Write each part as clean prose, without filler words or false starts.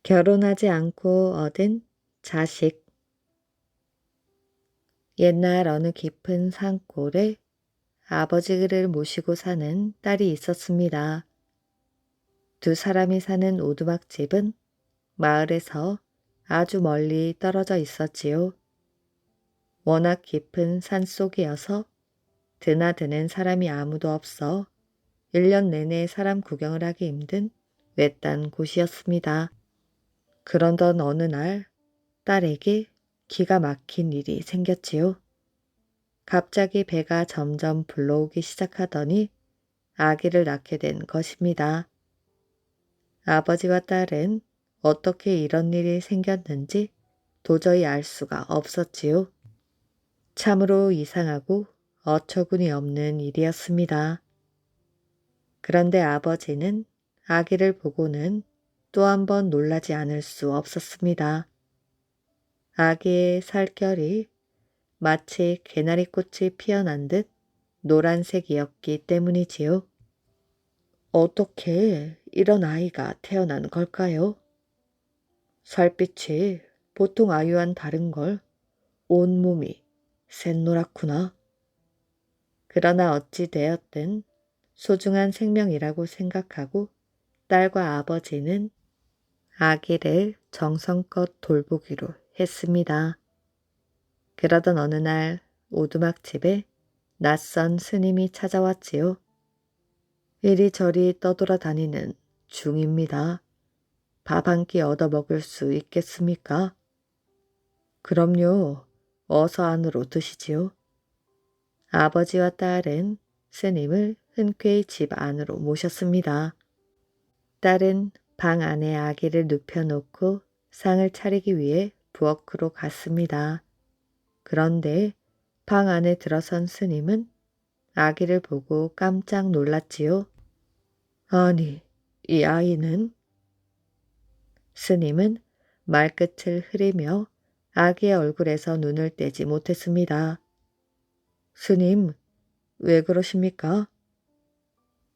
결혼하지 않고 얻은 자식. 옛날 어느 깊은 산골에 아버지를 모시고 사는 딸이 있었습니다. 두 사람이 사는 오두막집은 마을에서 아주 멀리 떨어져 있었지요. 워낙 깊은 산속이어서 드나드는 사람이 아무도 없어 1년 내내 사람 구경을 하기 힘든 외딴 곳이었습니다. 그런던 어느 날 딸에게 기가 막힌 일이 생겼지요. 갑자기 배가 점점 불러오기 시작하더니 아기를 낳게 된 것입니다. 아버지와 딸은 어떻게 이런 일이 생겼는지 도저히 알 수가 없었지요. 참으로 이상하고 어처구니 없는 일이었습니다. 그런데 아버지는 아기를 보고는 또 한 번 놀라지 않을 수 없었습니다. 아기의 살결이 마치 개나리꽃이 피어난 듯 노란색이었기 때문이지요. 어떻게 이런 아이가 태어난 걸까요? 살빛이 보통 아이와는 다른 걸 온몸이 샛노랗구나. 그러나 어찌 되었든 소중한 생명이라고 생각하고 딸과 아버지는 아기를 정성껏 돌보기로 했습니다. 그러던 어느 날 오두막집에 낯선 스님이 찾아왔지요. 이리저리 떠돌아다니는 중입니다. 밥 한 끼 얻어먹을 수 있겠습니까? 그럼요. 어서 안으로 드시지요. 아버지와 딸은 스님을 흔쾌히 집 안으로 모셨습니다. 딸은 방 안에 아기를 눕혀놓고 상을 차리기 위해 부엌으로 갔습니다. 그런데 방 안에 들어선 스님은 아기를 보고 깜짝 놀랐지요. 아니, 이 아이는? 스님은 말끝을 흐리며 아기의 얼굴에서 눈을 떼지 못했습니다. 스님, 왜 그러십니까?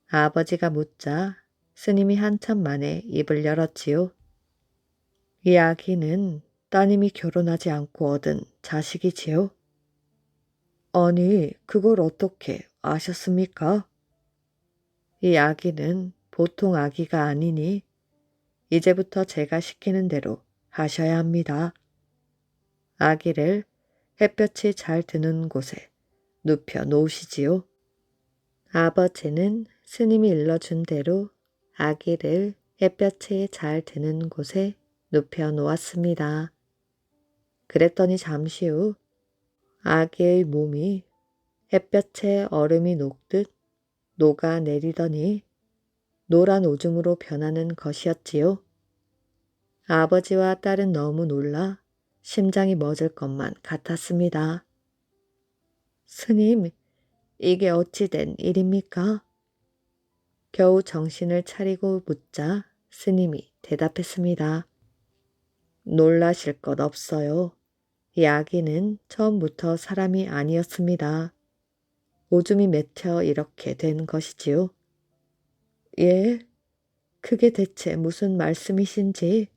아버지가 묻자 스님이 한참 만에 입을 열었지요. 이 아기는 따님이 결혼하지 않고 얻은 자식이지요. 아니, 그걸 어떻게 아셨습니까? 이 아기는 보통 아기가 아니니 이제부터 제가 시키는 대로 하셔야 합니다. 아기를 햇볕이 잘 드는 곳에 눕혀 놓으시지요. 아버지는 스님이 일러준 대로 아기를 햇볕이 잘 드는 곳에 눕혀 놓았습니다. 그랬더니 잠시 후 아기의 몸이 햇볕에 얼음이 녹듯 녹아내리더니 노란 오줌으로 변하는 것이었지요. 아버지와 딸은 너무 놀라 심장이 멎을 것만 같았습니다. 스님, 이게 어찌 된 일입니까? 겨우 정신을 차리고 묻자 스님이 대답했습니다. 놀라실 것 없어요. 이 아기는 처음부터 사람이 아니었습니다. 오줌이 맺혀 이렇게 된 것이지요. 예? 그게 대체 무슨 말씀이신지?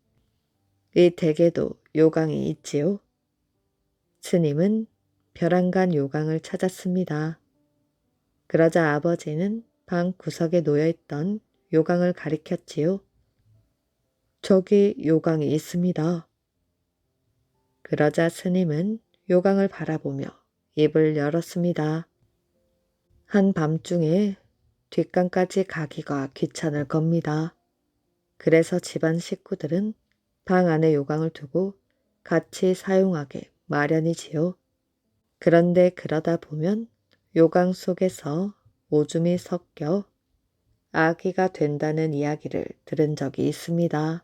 이 댁에도 요강이 있지요. 스님은 벼랑간 요강을 찾았습니다. 그러자 아버지는 방 구석에 놓여있던 요강을 가리켰지요. 저기 요강이 있습니다. 그러자 스님은 요강을 바라보며 입을 열었습니다. 한밤중에 뒷간까지 가기가 귀찮을 겁니다. 그래서 집안 식구들은 방 안에 요강을 두고 같이 사용하게 마련이지요. 그런데 그러다 보면 요강 속에서 오줌이 섞여 아기가 된다는 이야기를 들은 적이 있습니다.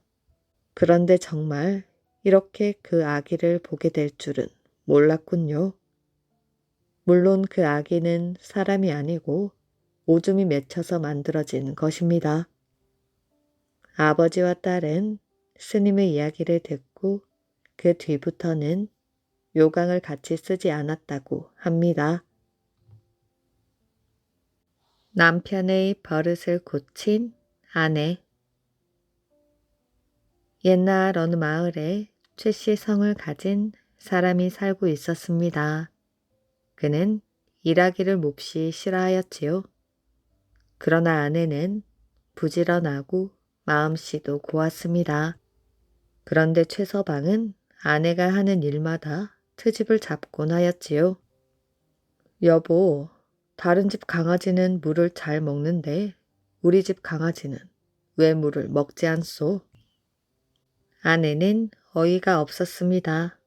그런데 정말 이렇게 그 아기를 보게 될 줄은 몰랐군요. 물론 그 아기는 사람이 아니고 오줌이 맺혀서 만들어진 것입니다. 아버지와 딸은 스님의 이야기를 듣고 그 뒤부터는 요강을 같이 쓰지 않았다고 합니다. 남편의 버릇을 고친 아내. 옛날 어느 마을에 최씨 성을 가진 사람이 살고 있었습니다. 그는 일하기를 몹시 싫어하였지요. 그러나 아내는 부지런하고 마음씨도 고왔습니다. 그런데 최서방은 아내가 하는 일마다 트집을 잡곤 하였지요. 여보, 다른 집 강아지는 물을 잘 먹는데 우리 집 강아지는 왜 물을 먹지 않소? 아내는 어이가 없었습니다.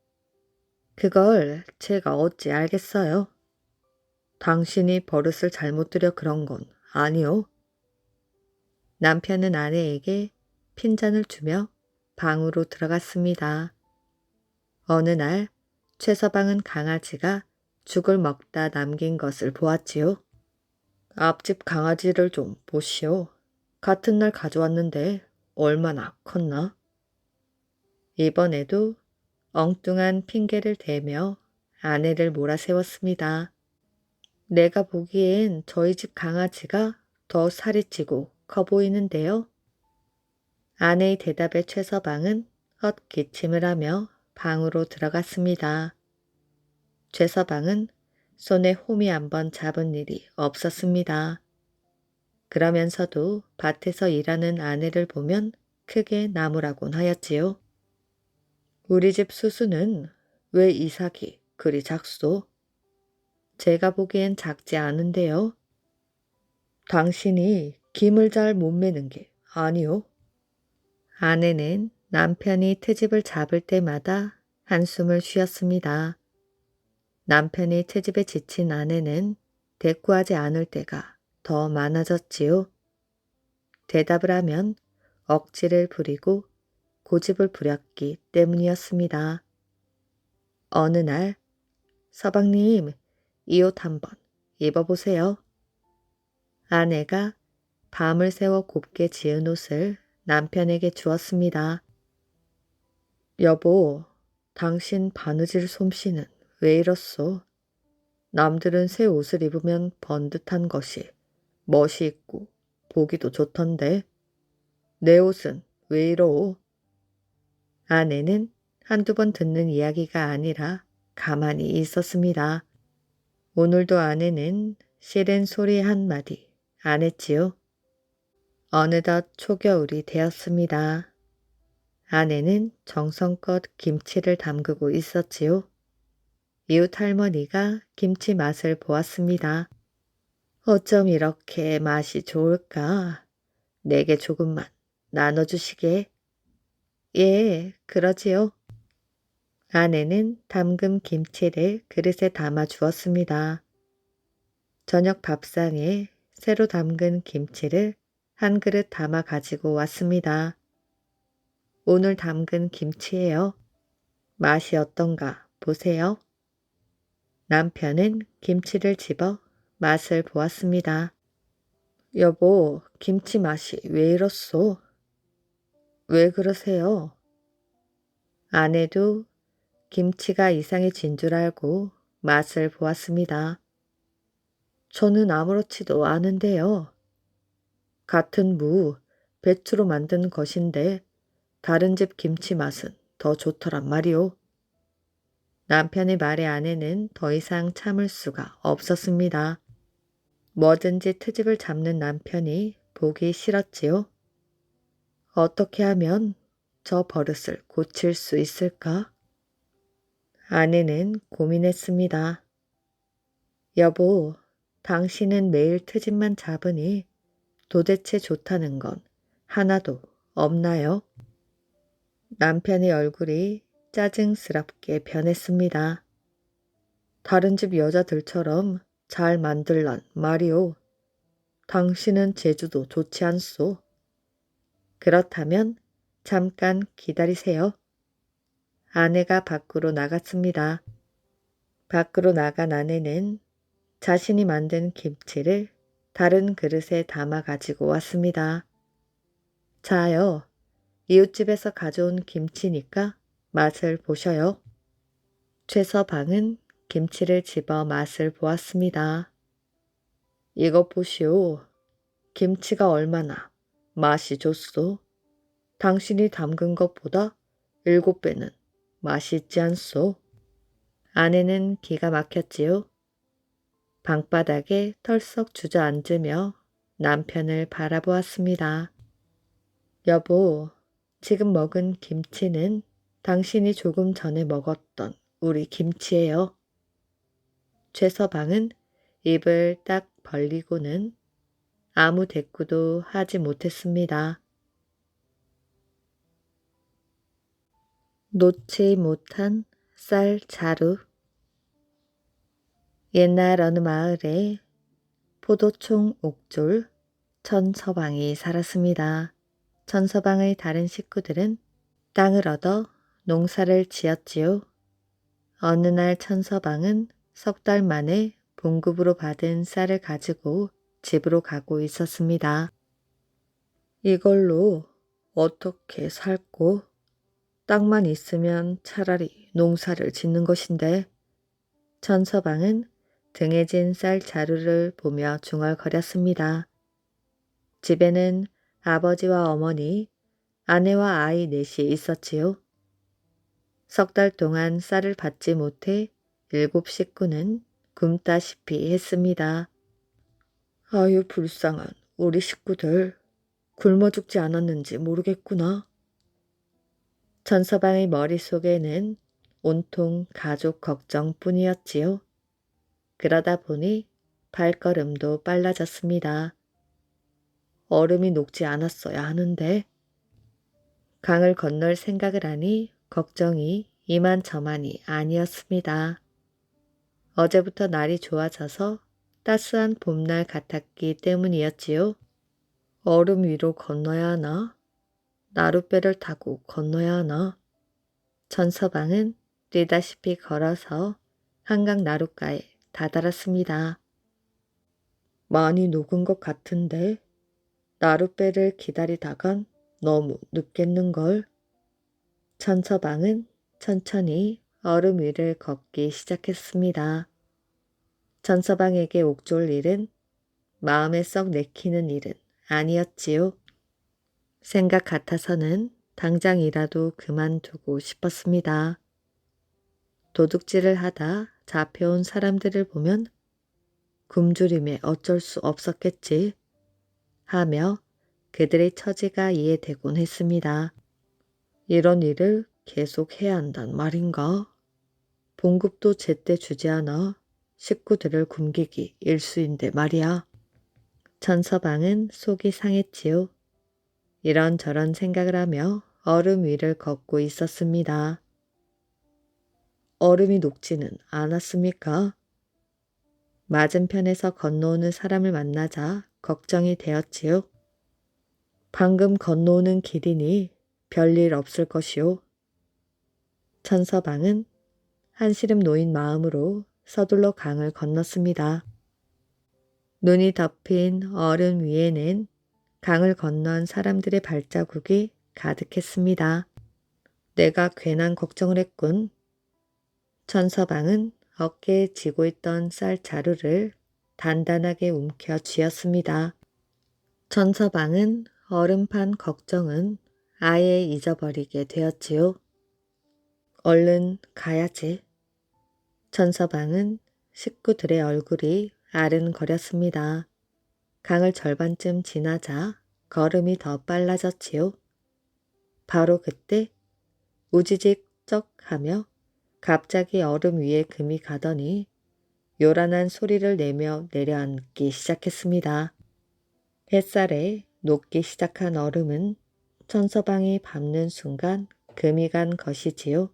그걸 제가 어찌 알겠어요? 당신이 버릇을 잘못 들여 그런 건 아니요. 남편은 아내에게 핀잔을 주며 방으로 들어갔습니다. 어느 날 최서방은 강아지가 죽을 먹다 남긴 것을 보았지요. 앞집 강아지를 좀 보시오. 같은 날 가져왔는데 얼마나 컸나? 이번에도 엉뚱한 핑계를 대며 아내를 몰아세웠습니다. 내가 보기엔 저희 집 강아지가 더 살이 찌고 커 보이는데요. 아내의 대답에 최서방은 헛기침을 하며 방으로 들어갔습니다. 최서방은 손에 홈이 한 번 잡은 일이 없었습니다. 그러면서도 밭에서 일하는 아내를 보면 크게 나무라곤 하였지요. 우리 집 수수는 왜 이삭이 그리 작소? 제가 보기엔 작지 않은데요. 당신이 김을 잘 못 매는 게 아니오. 아내는 남편이 트집을 잡을 때마다 한숨을 쉬었습니다. 남편이 트집에 지친 아내는 대꾸하지 않을 때가 더 많아졌지요. 대답을 하면 억지를 부리고 고집을 부렸기 때문이었습니다. 어느 날 서방님, 이 옷 한번 입어보세요. 아내가 밤을 새워 곱게 지은 옷을 남편에게 주었습니다. 여보, 당신 바느질 솜씨는 왜 이렇소? 남들은 새 옷을 입으면 번듯한 것이 멋이 있고 보기도 좋던데 내 옷은 왜 이러오? 아내는 한두 번 듣는 이야기가 아니라 가만히 있었습니다. 오늘도 아내는 싫은 소리 한마디 안 했지요. 어느덧 초겨울이 되었습니다. 아내는 정성껏 김치를 담그고 있었지요. 이웃 할머니가 김치 맛을 보았습니다. 어쩜 이렇게 맛이 좋을까? 내게 조금만 나눠주시게. 예, 그러지요. 아내는 담근 김치를 그릇에 담아 주었습니다. 저녁 밥상에 새로 담근 김치를 한 그릇 담아 가지고 왔습니다. 오늘 담근 김치예요. 맛이 어떤가 보세요. 남편은 김치를 집어 맛을 보았습니다. 여보, 김치 맛이 왜 이렇소? 왜 그러세요? 아내도 김치가 이상해진 줄 알고 맛을 보았습니다. 저는 아무렇지도 않은데요. 같은 무, 배추로 만든 것인데 다른 집 김치 맛은 더 좋더란 말이오. 남편의 말에 아내는 더 이상 참을 수가 없었습니다. 뭐든지 트집을 잡는 남편이 보기 싫었지요. 어떻게 하면 저 버릇을 고칠 수 있을까? 아내는 고민했습니다. 여보, 당신은 매일 트집만 잡으니 도대체 좋다는 건 하나도 없나요? 남편의 얼굴이 짜증스럽게 변했습니다. 다른 집 여자들처럼 잘 만들란 말이오. 당신은 재주도 좋지 않소. 그렇다면 잠깐 기다리세요. 아내가 밖으로 나갔습니다. 밖으로 나간 아내는 자신이 만든 김치를 다른 그릇에 담아 가지고 왔습니다. 자요, 이웃집에서 가져온 김치니까 맛을 보셔요. 최서방은 김치를 집어 맛을 보았습니다. 이것 보시오. 김치가 얼마나 맛이 좋소. 당신이 담근 것보다 7배는 맛있지 않소? 아내는 기가 막혔지요. 방바닥에 털썩 주저앉으며 남편을 바라보았습니다. 여보, 지금 먹은 김치는 당신이 조금 전에 먹었던 우리 김치예요. 최서방은 입을 딱 벌리고는 아무 대꾸도 하지 못했습니다. 놓지 못한 쌀 자루. 옛날 어느 마을에 포도총 옥졸 천서방이 살았습니다. 천서방의 다른 식구들은 땅을 얻어 농사를 지었지요. 어느 날 천서방은 3달 만에 봉급으로 받은 쌀을 가지고 집으로 가고 있었습니다. 이걸로 어떻게 살고? 땅만 있으면 차라리 농사를 짓는 것인데. 천서방은 등에 진 쌀 자루를 보며 중얼거렸습니다. 집에는 아버지와 어머니, 아내와 아이 넷이 있었지요. 3달 동안 쌀을 받지 못해 7 식구는 굶다시피 했습니다. 아유 불쌍한 우리 식구들, 굶어 죽지 않았는지 모르겠구나. 천서방의 머릿속에는 온통 가족 걱정뿐이었지요. 그러다 보니 발걸음도 빨라졌습니다. 얼음이 녹지 않았어야 하는데. 강을 건널 생각을 하니 걱정이 이만저만이 아니었습니다. 어제부터 날이 좋아져서 따스한 봄날 같았기 때문이었지요. 얼음 위로 건너야 하나? 나룻배를 타고 건너야 하나? 천서방은 뛰다시피 걸어서 한강 나룻가에 다다랐습니다. 많이 녹은 것 같은데 나룻배를 기다리다간 너무 늦겠는걸. 천서방은 천천히 얼음 위를 걷기 시작했습니다. 천서방에게 옥졸 일은 마음에 썩 내키는 일은 아니었지요. 생각 같아서는 당장이라도 그만두고 싶었습니다. 도둑질을 하다 잡혀온 사람들을 보면 굶주림에 어쩔 수 없었겠지 하며 그들의 처지가 이해되곤 했습니다. 이런 일을 계속 해야 한단 말인가? 봉급도 제때 주지 않아 식구들을 굶기기 일수인데 말이야. 천서방은 속이 상했지요. 이런저런 생각을 하며 얼음 위를 걷고 있었습니다. 얼음이 녹지는 않았습니까? 맞은편에서 건너오는 사람을 만나자 걱정이 되었지요. 방금 건너오는 길이니 별일 없을 것이오. 천서방은 한시름 놓인 마음으로 서둘러 강을 건넜습니다. 눈이 덮인 얼음 위에는 강을 건넌 사람들의 발자국이 가득했습니다. 내가 괜한 걱정을 했군. 천서방은 어깨에 쥐고 있던 쌀 자루를 단단하게 움켜 쥐었습니다. 천서방은 얼음판 걱정은 아예 잊어버리게 되었지요. 얼른 가야지. 천서방은 식구들의 얼굴이 아른거렸습니다. 강을 절반쯤 지나자 걸음이 더 빨라졌지요. 바로 그때 우지직 쩍 하며 갑자기 얼음 위에 금이 가더니 요란한 소리를 내며 내려앉기 시작했습니다. 햇살에 녹기 시작한 얼음은 천서방이 밟는 순간 금이 간 것이지요.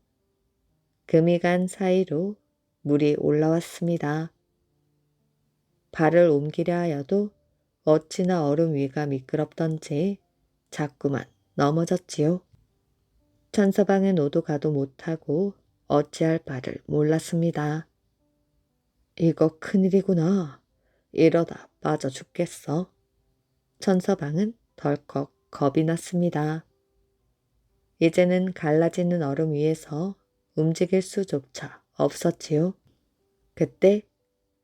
금이 간 사이로 물이 올라왔습니다. 발을 옮기려 하여도 어찌나 얼음 위가 미끄럽던지 자꾸만 넘어졌지요. 천서방은 오도 가도 못하고 어찌할 바를 몰랐습니다. 이거 큰일이구나. 이러다 빠져 죽겠어. 천서방은 덜컥 겁이 났습니다. 이제는 갈라지는 얼음 위에서 움직일 수조차 없었지요. 그때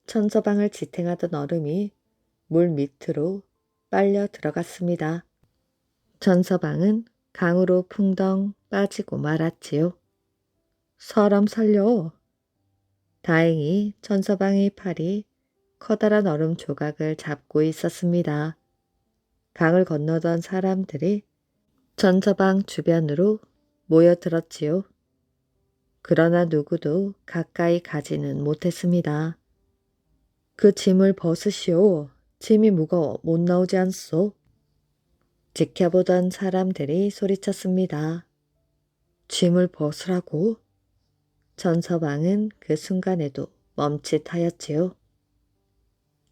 천서방을 지탱하던 얼음이 물 밑으로 빨려 들어갔습니다. 천서방은 강으로 풍덩 빠지고 말았지요. 사람 살려. 다행히 천서방의 팔이 커다란 얼음 조각을 잡고 있었습니다. 강을 건너던 사람들이 천서방 주변으로 모여들었지요. 그러나 누구도 가까이 가지는 못했습니다. 그 짐을 벗으시오. 짐이 무거워 못 나오지 않소. 지켜보던 사람들이 소리쳤습니다. 짐을 벗으라고? 천서방은 그 순간에도 멈칫하였지요.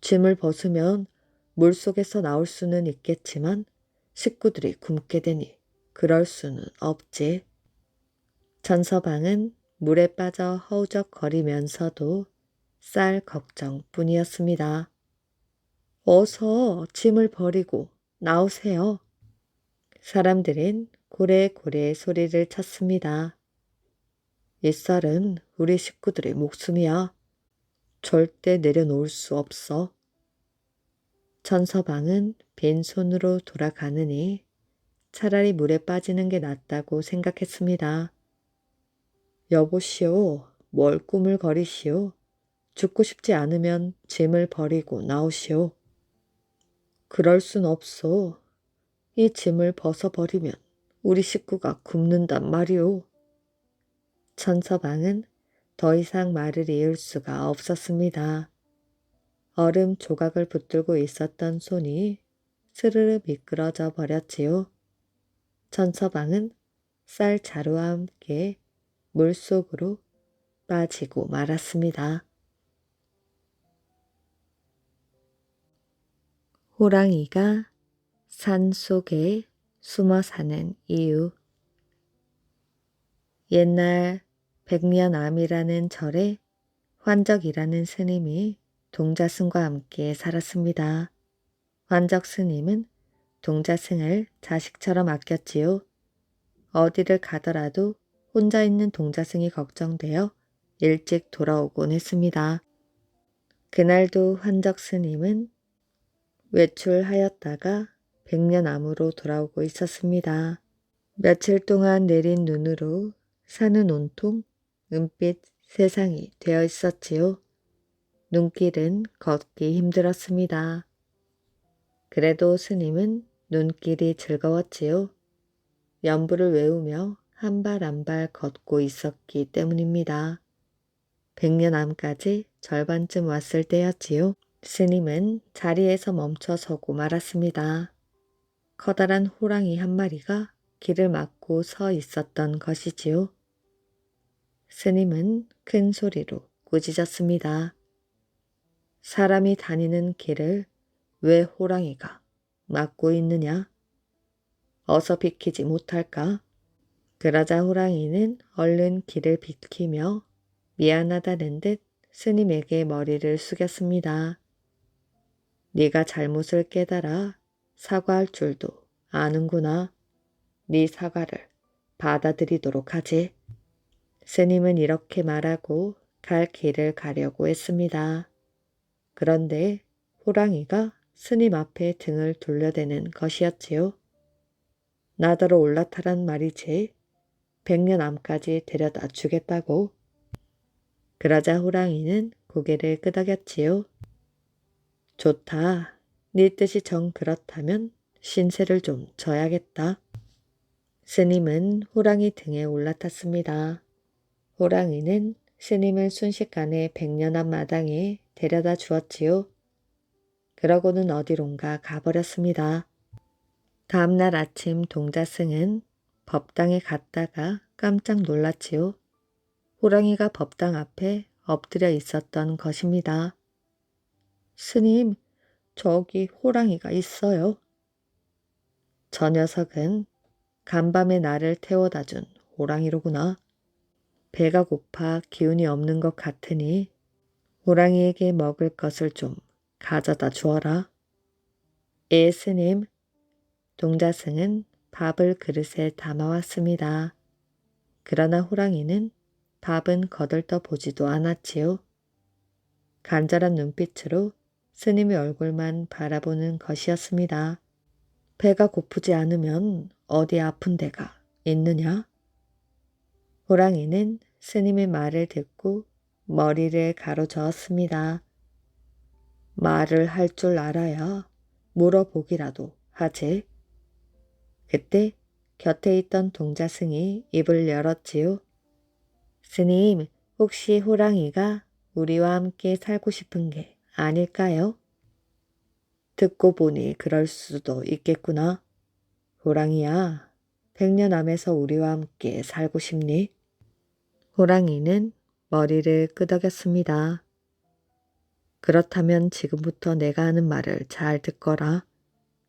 짐을 벗으면 물속에서 나올 수는 있겠지만 식구들이 굶게 되니 그럴 수는 없지. 천서방은 물에 빠져 허우적거리면서도 쌀 걱정뿐이었습니다. 어서 짐을 버리고 나오세요. 사람들은 고래고래 소리를 쳤습니다. 이 쌀은 우리 식구들의 목숨이야. 절대 내려놓을 수 없어. 천서방은 빈손으로 돌아가느니 차라리 물에 빠지는 게 낫다고 생각했습니다. 여보시오, 뭘 꾸물거리시오. 죽고 싶지 않으면 짐을 버리고 나오시오. 그럴 순 없소. 이 짐을 벗어버리면 우리 식구가 굶는단 말이오. 천서방은 더 이상 말을 이을 수가 없었습니다. 얼음 조각을 붙들고 있었던 손이 스르르 미끄러져 버렸지요. 천서방은 쌀 자루와 함께 물속으로 빠지고 말았습니다. 호랑이가 산 속에 숨어 사는 이유. 옛날 백면암이라는 절에 환적이라는 스님이 동자승과 함께 살았습니다. 환적 스님은 동자승을 자식처럼 아꼈지요. 어디를 가더라도 혼자 있는 동자승이 걱정되어 일찍 돌아오곤 했습니다. 그날도 환적 스님은 외출하였다가 백년암으로 돌아오고 있었습니다. 며칠 동안 내린 눈으로 산은 온통 은빛 세상이 되어 있었지요. 눈길은 걷기 힘들었습니다. 그래도 스님은 눈길이 즐거웠지요. 연부를 외우며 한 발 한 발 걷고 있었기 때문입니다. 백년암까지 절반쯤 왔을 때였지요. 스님은 자리에서 멈춰 서고 말았습니다. 커다란 호랑이 한 마리가 길을 막고 서 있었던 것이지요. 스님은 큰 소리로 꾸짖었습니다. 사람이 다니는 길을 왜 호랑이가 막고 있느냐? 어서 비키지 못할까? 그러자 호랑이는 얼른 길을 비키며 미안하다는 듯 스님에게 머리를 숙였습니다. 네가 잘못을 깨달아 사과할 줄도 아는구나. 네 사과를 받아들이도록 하지. 스님은 이렇게 말하고 갈 길을 가려고 했습니다. 그런데 호랑이가 스님 앞에 등을 돌려대는 것이었지요. 나더러 올라타란 말이지. 백년암까지 데려다 주겠다고. 그러자 호랑이는 고개를 끄덕였지요. 좋다. 네 뜻이 정 그렇다면 신세를 좀 져야겠다. 스님은 호랑이 등에 올라탔습니다. 호랑이는 스님을 순식간에 백년암 마당에 데려다 주었지요. 그러고는 어디론가 가버렸습니다. 다음날 아침 동자승은 법당에 갔다가 깜짝 놀랐지요. 호랑이가 법당 앞에 엎드려 있었던 것입니다. 스님, 저기 호랑이가 있어요. 저 녀석은 간밤에 나를 태워다 준 호랑이로구나. 배가 고파 기운이 없는 것 같으니 호랑이에게 먹을 것을 좀 가져다 주어라. 예, 스님. 동자승은 밥을 그릇에 담아왔습니다. 그러나 호랑이는 밥은 거들떠 보지도 않았지요. 간절한 눈빛으로 스님의 얼굴만 바라보는 것이었습니다. 배가 고프지 않으면 어디 아픈 데가 있느냐? 호랑이는 스님의 말을 듣고 머리를 가로저었습니다. 말을 할 줄 알아야 물어보기라도 하지. 그때 곁에 있던 동자승이 입을 열었지요. 스님, 혹시 호랑이가 우리와 함께 살고 싶은 게 아닐까요? 듣고 보니 그럴 수도 있겠구나. 호랑이야, 백년암에서 우리와 함께 살고 싶니? 호랑이는 머리를 끄덕였습니다. 그렇다면 지금부터 내가 하는 말을 잘 듣거라.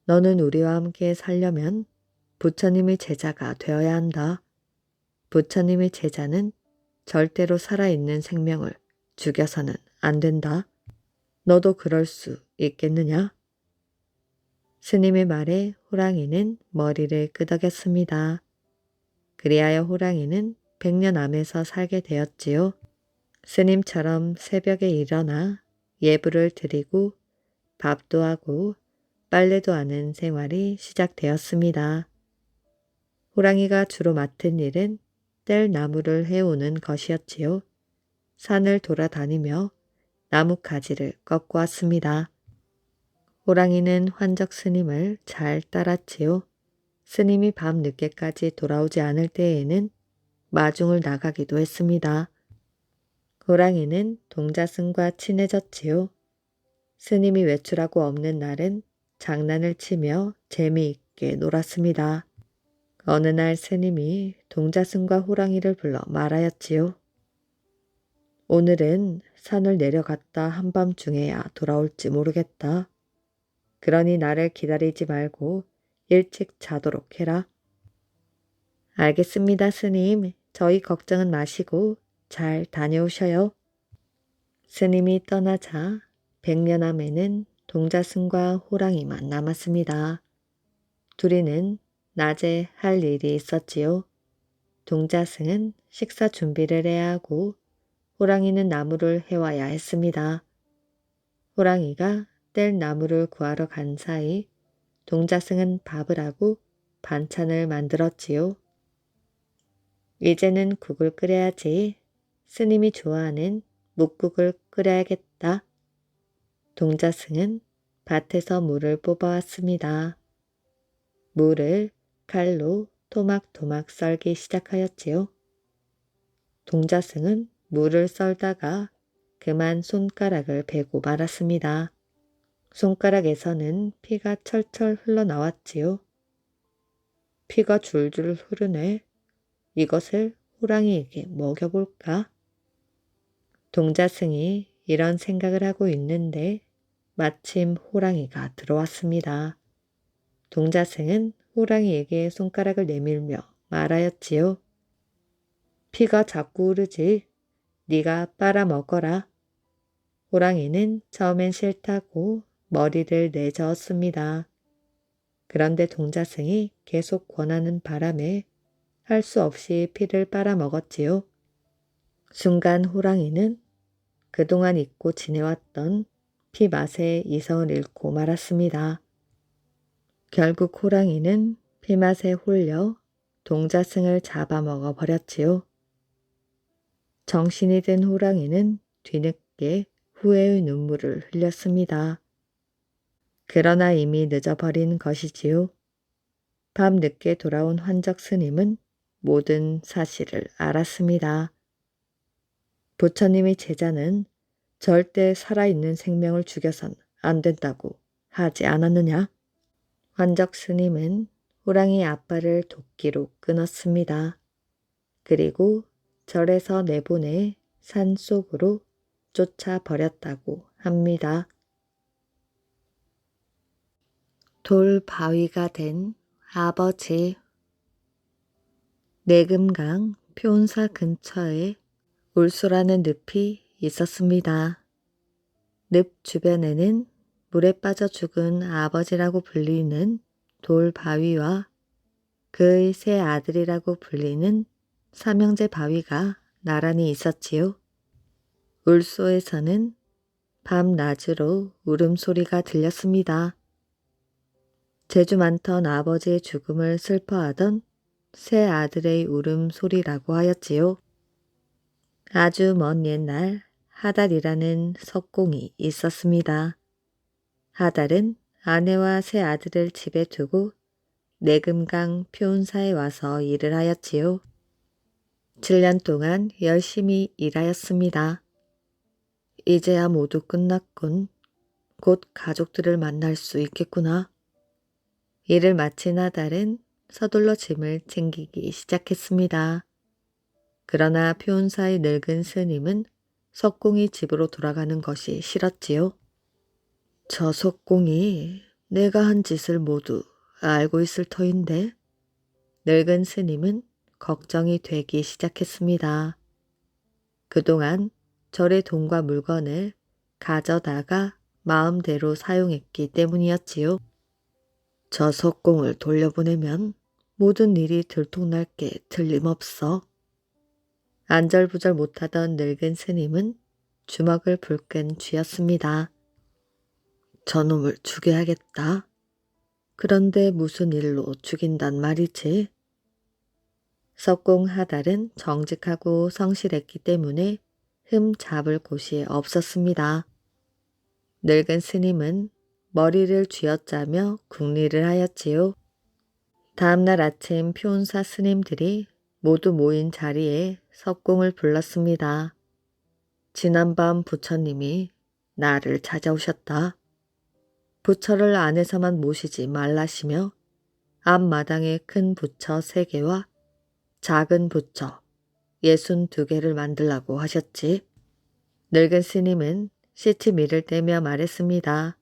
너는 우리와 함께 살려면 부처님의 제자가 되어야 한다. 부처님의 제자는 절대로 살아있는 생명을 죽여서는 안 된다. 너도 그럴 수 있겠느냐? 스님의 말에 호랑이는 머리를 끄덕였습니다. 그리하여 호랑이는 백년암에서 살게 되었지요. 스님처럼 새벽에 일어나 예불을 드리고 밥도 하고 빨래도 하는 생활이 시작되었습니다. 호랑이가 주로 맡은 일은 뗄나무를 해오는 것이었지요. 산을 돌아다니며 나뭇가지를 꺾고 왔습니다. 호랑이는 환적 스님을 잘 따랐지요. 스님이 밤 늦게까지 돌아오지 않을 때에는 마중을 나가기도 했습니다. 호랑이는 동자승과 친해졌지요. 스님이 외출하고 없는 날은 장난을 치며 재미있게 놀았습니다. 어느 날 스님이 동자승과 호랑이를 불러 말하였지요. 오늘은 산을 내려갔다 한밤중에야 돌아올지 모르겠다. 그러니 나를 기다리지 말고 일찍 자도록 해라. 알겠습니다, 스님. 저희 걱정은 마시고 잘 다녀오셔요. 스님이 떠나자 백년암에는 동자승과 호랑이만 남았습니다. 둘이는 낮에 할 일이 있었지요. 동자승은 식사 준비를 해야 하고 호랑이는 나무를 해와야 했습니다. 호랑이가 뗄 나무를 구하러 간 사이 동자승은 밥을 하고 반찬을 만들었지요. 이제는 국을 끓여야지. 스님이 좋아하는 묵국을 끓여야겠다. 동자승은 밭에서 물을 뽑아왔습니다. 물을 칼로 토막토막 썰기 시작하였지요. 동자승은 물을 썰다가 그만 손가락을 베고 말았습니다. 손가락에서는 피가 철철 흘러나왔지요. 피가 줄줄 흐르네. 이것을 호랑이에게 먹여볼까? 동자승이 이런 생각을 하고 있는데 마침 호랑이가 들어왔습니다. 동자승은 호랑이에게 손가락을 내밀며 말하였지요. 피가 자꾸 흐르지. 네가 빨아먹어라. 호랑이는 처음엔 싫다고 머리를 내저었습니다. 그런데 동자승이 계속 권하는 바람에 할 수 없이 피를 빨아먹었지요. 순간 호랑이는 그동안 잊고 지내왔던 피 맛의 이성을 잃고 말았습니다. 결국 호랑이는 피맛에 홀려 동자승을 잡아먹어 버렸지요. 정신이 든 호랑이는 뒤늦게 후회의 눈물을 흘렸습니다. 그러나 이미 늦어버린 것이지요. 밤 늦게 돌아온 환적 스님은 모든 사실을 알았습니다. 부처님의 제자는 절대 살아있는 생명을 죽여선 안 된다고 하지 않았느냐? 환적 스님은 호랑이 앞발을 도끼로 끊었습니다. 그리고 절에서 내보내 산속으로 쫓아버렸다고 합니다. 돌바위가 된 아버지. 내금강 표온사 근처에 울소라는 늪이 있었습니다. 늪 주변에는 물에 빠져 죽은 아버지라고 불리는 돌바위와 그의 세 아들이라고 불리는 삼형제 바위가 나란히 있었지요. 울소에서는 밤낮으로 울음소리가 들렸습니다. 재주 많던 아버지의 죽음을 슬퍼하던 새 아들의 울음소리라고 하였지요. 아주 먼 옛날 하달이라는 석공이 있었습니다. 하달은 아내와 새 아들을 집에 두고 내금강 표운사에 와서 일을 하였지요. 7년 동안 열심히 일하였습니다. 이제야 모두 끝났군. 곧 가족들을 만날 수 있겠구나. 일을 마친 하달은 서둘러 짐을 챙기기 시작했습니다. 그러나 표운사의 늙은 스님은 석공이 집으로 돌아가는 것이 싫었지요. 저 석공이 내가 한 짓을 모두 알고 있을 터인데 늙은 스님은 걱정이 되기 시작했습니다. 그동안 절의 돈과 물건을 가져다가 마음대로 사용했기 때문이었지요. 저 석공을 돌려보내면 모든 일이 들통날 게 틀림없어. 안절부절 못하던 늙은 스님은 주먹을 불끈 쥐었습니다. 저놈을 죽여야겠다. 그런데 무슨 일로 죽인단 말이지? 석공 하달은 정직하고 성실했기 때문에 흠 잡을 곳이 없었습니다. 늙은 스님은 머리를 쥐어짜며 궁리를 하였지요. 다음날 아침 표운사 스님들이 모두 모인 자리에 석공을 불렀습니다. 지난밤 부처님이 나를 찾아오셨다. 부처를 안에서만 모시지 말라시며 앞마당에 큰 부처 3개와 작은 부처 62개를 만들라고 하셨지. 늙은 스님은 씨치 밀을 떼며 말했습니다.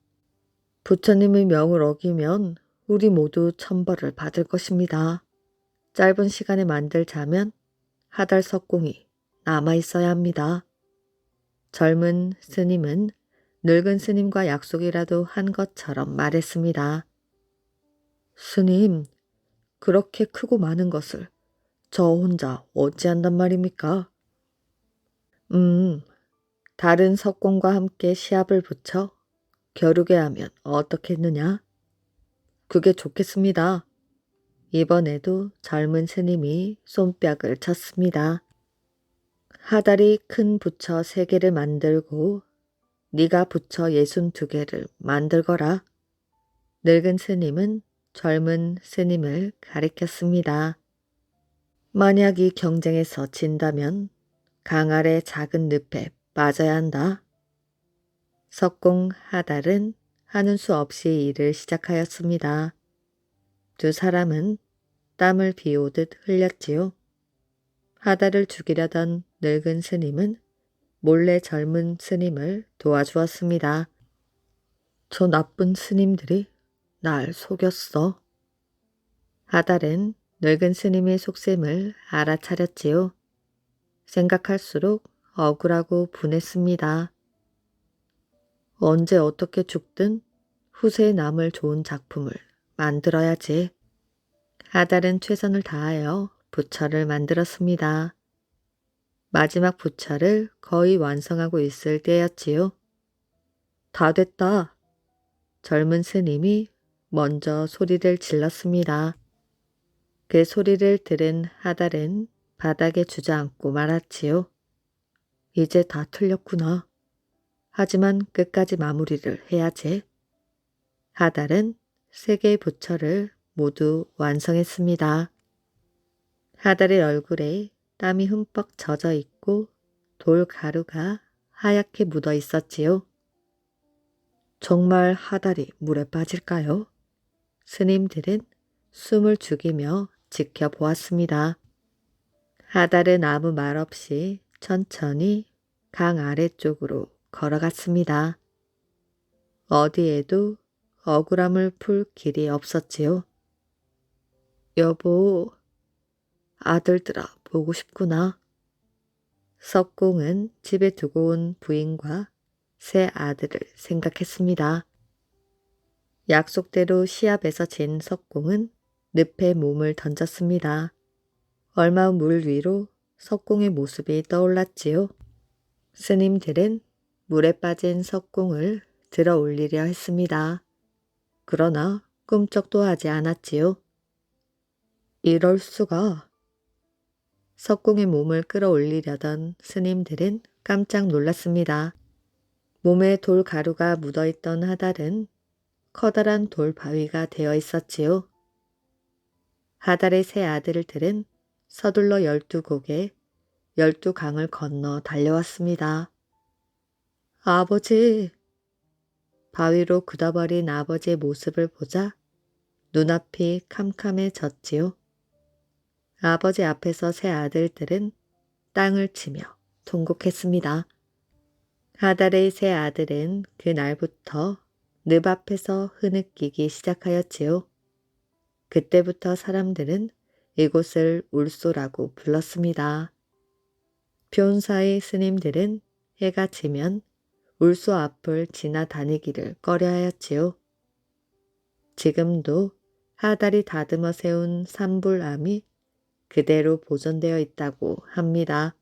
부처님의 명을 어기면 우리 모두 천벌을 받을 것입니다. 짧은 시간에 만들자면 하달 석공이 남아있어야 합니다. 젊은 스님은 늙은 스님과 약속이라도 한 것처럼 말했습니다. 스님, 그렇게 크고 많은 것을 저 혼자 어찌한단 말입니까? 다른 석공과 함께 시합을 붙여 겨루게 하면 어떻겠느냐? 그게 좋겠습니다. 이번에도 젊은 스님이 손뼉을 쳤습니다. 하달이 큰 부처 3개를 만들고 네가 부처 62개를 만들거라. 늙은 스님은 젊은 스님을 가리켰습니다. 만약 이 경쟁에서 진다면 강 아래 작은 늪에 빠져야 한다. 석공 하달은 하는 수 없이 일을 시작하였습니다. 두 사람은 땀을 비오듯 흘렸지요. 하달을 죽이려던 늙은 스님은 몰래 젊은 스님을 도와주었습니다. 저 나쁜 스님들이 날 속였어. 하달은 늙은 스님의 속셈을 알아차렸지요. 생각할수록 억울하고 분했습니다. 언제 어떻게 죽든 후세에 남을 좋은 작품을 만들어야지. 하달은 최선을 다하여 부처를 만들었습니다. 마지막 부처를 거의 완성하고 있을 때였지요. 다 됐다. 젊은 스님이 먼저 소리를 질렀습니다. 그 소리를 들은 하달은 바닥에 주저앉고 말았지요. 이제 다 틀렸구나. 하지만 끝까지 마무리를 해야지. 하달은 3개의 부처를 모두 완성했습니다. 하달의 얼굴에 땀이 흠뻑 젖어 있고 돌 가루가 하얗게 묻어 있었지요. 정말 하달이 물에 빠질까요? 스님들은 숨을 죽이며 지켜보았습니다. 하달은 아무 말 없이 천천히 강 아래쪽으로 걸어갔습니다. 어디에도 억울함을 풀 길이 없었지요. 여보, 아들들아 보고 싶구나. 석공은 집에 두고 온 부인과 새 아들을 생각했습니다. 약속대로 시합에서 진 석공은 늪에 몸을 던졌습니다. 얼마 후 물 위로 석공의 모습이 떠올랐지요. 스님들은 물에 빠진 석공을 들어 올리려 했습니다. 그러나 꿈쩍도 하지 않았지요. 이럴 수가. 석궁의 몸을 끌어올리려던 스님들은 깜짝 놀랐습니다. 몸에 돌 가루가 묻어있던 하달은 커다란 돌 바위가 되어 있었지요. 하달의 세 아들들은 서둘러 12곡에 12강을 건너 달려왔습니다. 아버지! 바위로 굳어버린 아버지의 모습을 보자 눈앞이 캄캄해졌지요. 아버지 앞에서 세 아들들은 땅을 치며 통곡했습니다. 하달의 세 아들은 그날부터 늪 앞에서 흐느끼기 시작하였지요. 그때부터 사람들은 이곳을 울소라고 불렀습니다. 변사의 스님들은 해가 지면 울소 앞을 지나다니기를 꺼려하였지요. 지금도 하달이 다듬어 세운 산불암이 그대로 보존되어 있다고 합니다.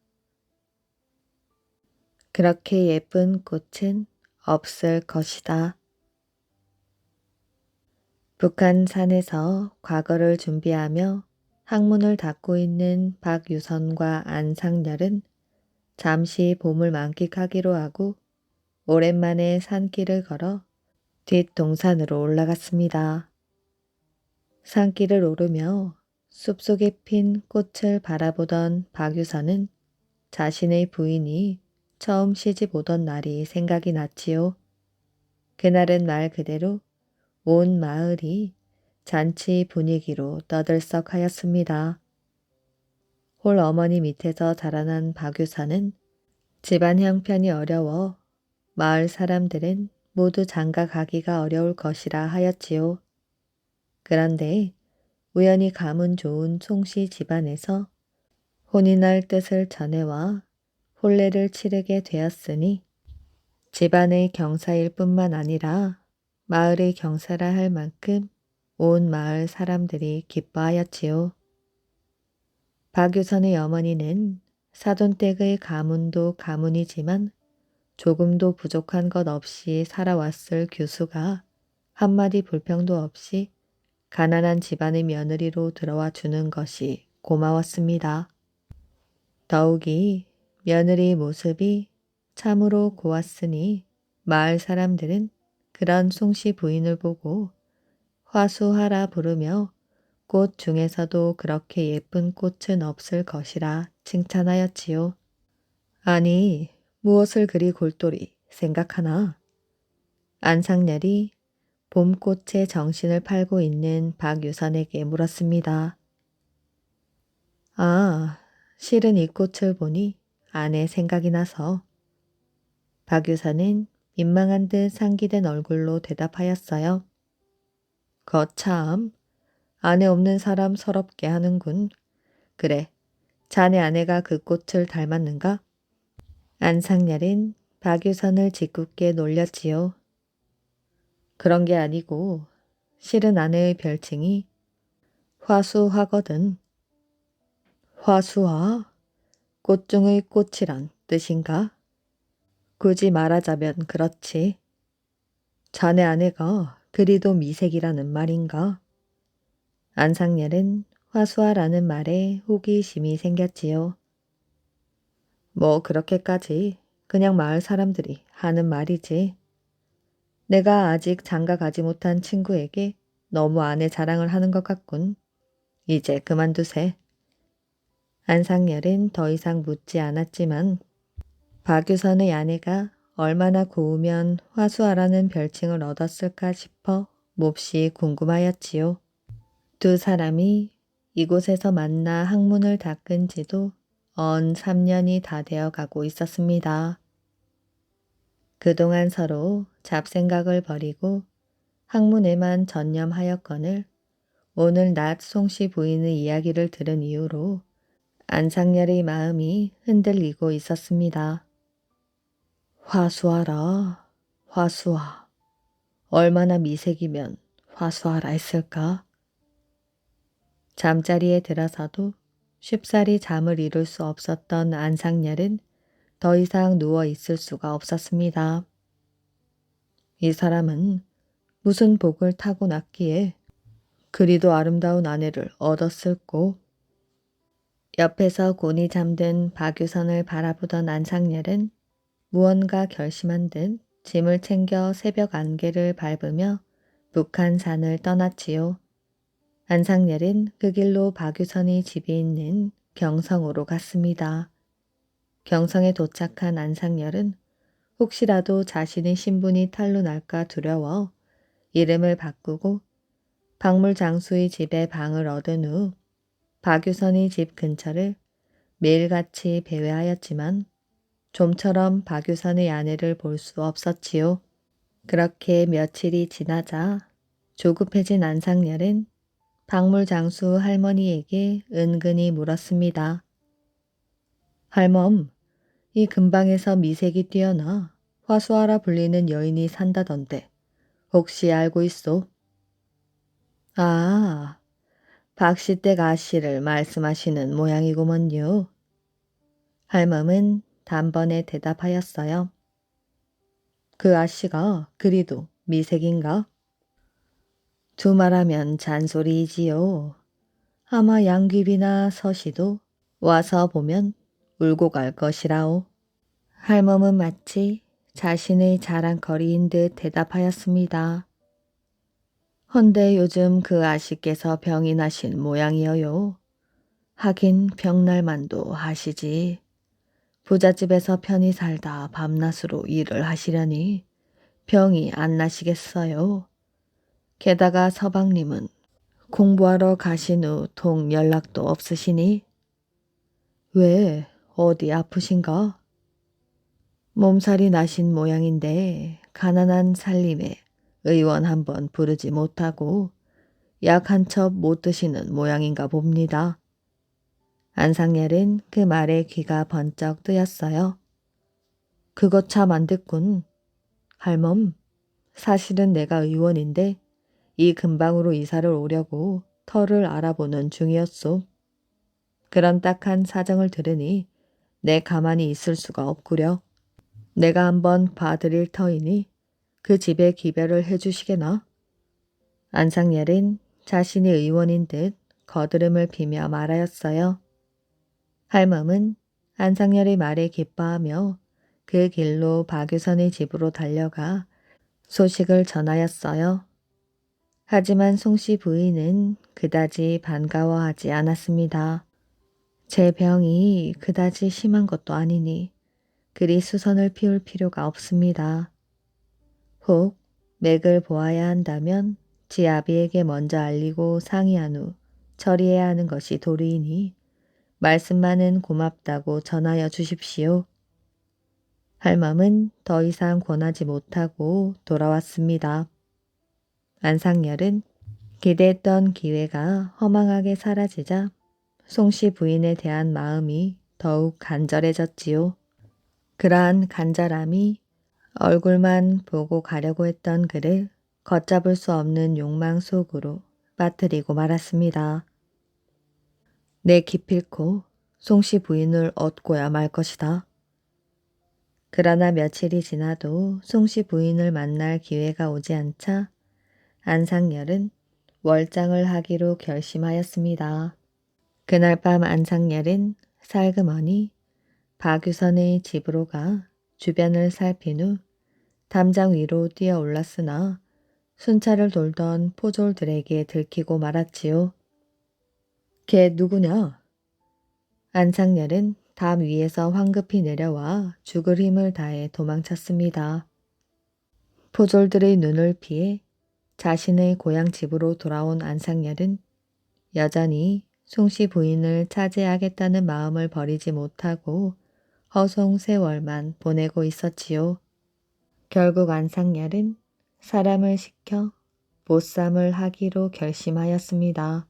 그렇게 예쁜 꽃은 없을 것이다. 북한 산에서 과거를 준비하며 학문을 닦고 있는 박유선과 안상렬은 잠시 봄을 만끽하기로 하고 오랜만에 산길을 걸어 뒷동산으로 올라갔습니다. 산길을 오르며 숲속에 핀 꽃을 바라보던 박유선은 자신의 부인이 처음 시집 오던 날이 생각이 났지요. 그날은 말 그대로 온 마을이 잔치 분위기로 떠들썩하였습니다. 홀 어머니 밑에서 자라난 박유선은 집안 형편이 어려워 마을 사람들은 모두 장가 가기가 어려울 것이라 하였지요. 그런데 우연히 가문 좋은 송씨 집안에서 혼인할 뜻을 전해와 혼례를 치르게 되었으니 집안의 경사일 뿐만 아니라 마을의 경사라 할 만큼 온 마을 사람들이 기뻐하였지요. 박유선의 어머니는 사돈댁의 가문도 가문이지만 조금도 부족한 것 없이 살아왔을 교수가 한마디 불평도 없이 가난한 집안의 며느리로 들어와 주는 것이 고마웠습니다. 더욱이 며느리의 모습이 참으로 고왔으니 마을 사람들은 그런 송씨 부인을 보고 화수하라 부르며 꽃 중에서도 그렇게 예쁜 꽃은 없을 것이라 칭찬하였지요. 아니, 무엇을 그리 골똘히 생각하나? 안상렬이 봄꽃에 정신을 팔고 있는 박유선에게 물었습니다. 아, 실은 이 꽃을 보니 아내 생각이 나서. 박유선은 민망한 듯 상기된 얼굴로 대답하였어요. 거참, 아내 없는 사람 서럽게 하는군. 그래, 자네 아내가 그 꽃을 닮았는가? 안상렬은 박유선을 짓궂게 놀렸지요. 그런 게 아니고 실은 아내의 별칭이 화수화거든. 화수화? 꽃 중의 꽃이란 뜻인가? 굳이 말하자면 그렇지. 자네 아내가 그리도 미색이라는 말인가? 안상렬은 화수화라는 말에 호기심이 생겼지요. 뭐 그렇게까지 그냥 마을 사람들이 하는 말이지. 내가 아직 장가 가지 못한 친구에게 너무 아내 자랑을 하는 것 같군. 이제 그만두세. 안상렬은 더 이상 묻지 않았지만 박유선의 아내가 얼마나 고우면 화수아라는 별칭을 얻었을까 싶어 몹시 궁금하였지요. 두 사람이 이곳에서 만나 학문을 닦은 지도 언 3년이 다 되어 가고 있었습니다. 그동안 서로 잡생각을 버리고 학문에만 전념하였거늘 오늘 낮 송씨 부인의 이야기를 들은 이후로 안상렬의 마음이 흔들리고 있었습니다. 화수하라, 화수하. 얼마나 미색이면 화수하라 했을까? 잠자리에 들어서도 쉽사리 잠을 이룰 수 없었던 안상렬은 더 이상 누워 있을 수가 없었습니다. 이 사람은 무슨 복을 타고났기에 그리도 아름다운 아내를 얻었을꼬. 옆에서 곤히 잠든 박유선을 바라보던 안상렬은 무언가 결심한 듯 짐을 챙겨 새벽 안개를 밟으며 북한산을 떠났지요. 안상렬은 그 길로 박유선의 집이 있는 경성으로 갔습니다. 경성에 도착한 안상렬은 혹시라도 자신의 신분이 탄로 날까 두려워 이름을 바꾸고 박물장수의 집에 방을 얻은 후 박유선의 집 근처를 매일같이 배회하였지만 좀처럼 박유선의 아내를 볼 수 없었지요. 그렇게 며칠이 지나자 조급해진 안상렬은 박물장수 할머니에게 은근히 물었습니다. 할멈, 이 근방에서 미색이 뛰어나 화수아라 불리는 여인이 산다던데 혹시 알고 있소? 아, 박씨댁 아씨를 말씀하시는 모양이구먼요. 할멈은 단번에 대답하였어요. 그 아씨가 그리도 미색인가? 두말하면 잔소리이지요. 아마 양귀비나 서시도 와서 보면 울고 갈 것이라오. 할멈은 마치 자신의 자랑거리인 듯 대답하였습니다. 헌데 요즘 그 아씨께서 병이 나신 모양이어요. 하긴 병날만도 하시지. 부잣집에서 편히 살다 밤낮으로 일을 하시려니 병이 안 나시겠어요. 게다가 서방님은 공부하러 가신 후 통 연락도 없으시니? 왜 어디 아프신가? 몸살이 나신 모양인데 가난한 살림에 의원 한번 부르지 못하고 약 한 첩 못 드시는 모양인가 봅니다. 안상렬은 그 말에 귀가 번쩍 뜨였어요. 그것 참 안 됐군. 할멈, 사실은 내가 의원인데 이 근방으로 이사를 오려고 터를 알아보는 중이었소. 그런 딱한 사정을 들으니 내 가만히 있을 수가 없구려. 내가 한번 봐드릴 터이니 그 집에 기별을 해주시게나. 안상렬은 자신이 의원인 듯 거드름을 피며 말하였어요. 할멈은 안상렬의 말에 기뻐하며 그 길로 박유선의 집으로 달려가 소식을 전하였어요. 하지만 송씨 부인은 그다지 반가워하지 않았습니다. 제 병이 그다지 심한 것도 아니니 그리 수선을 피울 필요가 없습니다. 혹 맥을 보아야 한다면 지 아비에게 먼저 알리고 상의한 후 처리해야 하는 것이 도리이니 말씀만은 고맙다고 전하여 주십시오. 할멈은 더 이상 권하지 못하고 돌아왔습니다. 안상렬은 기대했던 기회가 허망하게 사라지자 송씨 부인에 대한 마음이 더욱 간절해졌지요. 그러한 간절함이 얼굴만 보고 가려고 했던 그를 걷잡을 수 없는 욕망 속으로 빠뜨리고 말았습니다. 내 기필코 송씨 부인을 얻고야 말 것이다. 그러나 며칠이 지나도 송씨 부인을 만날 기회가 오지 않자 안상렬은 월장을 하기로 결심하였습니다. 그날 밤 안상렬은 살그머니 박유선의 집으로 가 주변을 살핀 후 담장 위로 뛰어 올랐으나 순찰을 돌던 포졸들에게 들키고 말았지요. 걔 누구냐? 안상렬은 담 위에서 황급히 내려와 죽을 힘을 다해 도망쳤습니다. 포졸들의 눈을 피해 자신의 고향 집으로 돌아온 안상렬은 여전히 송씨 부인을 차지하겠다는 마음을 버리지 못하고 허송 세월만 보내고 있었지요. 결국 안상렬은 사람을 시켜 보쌈을 하기로 결심하였습니다.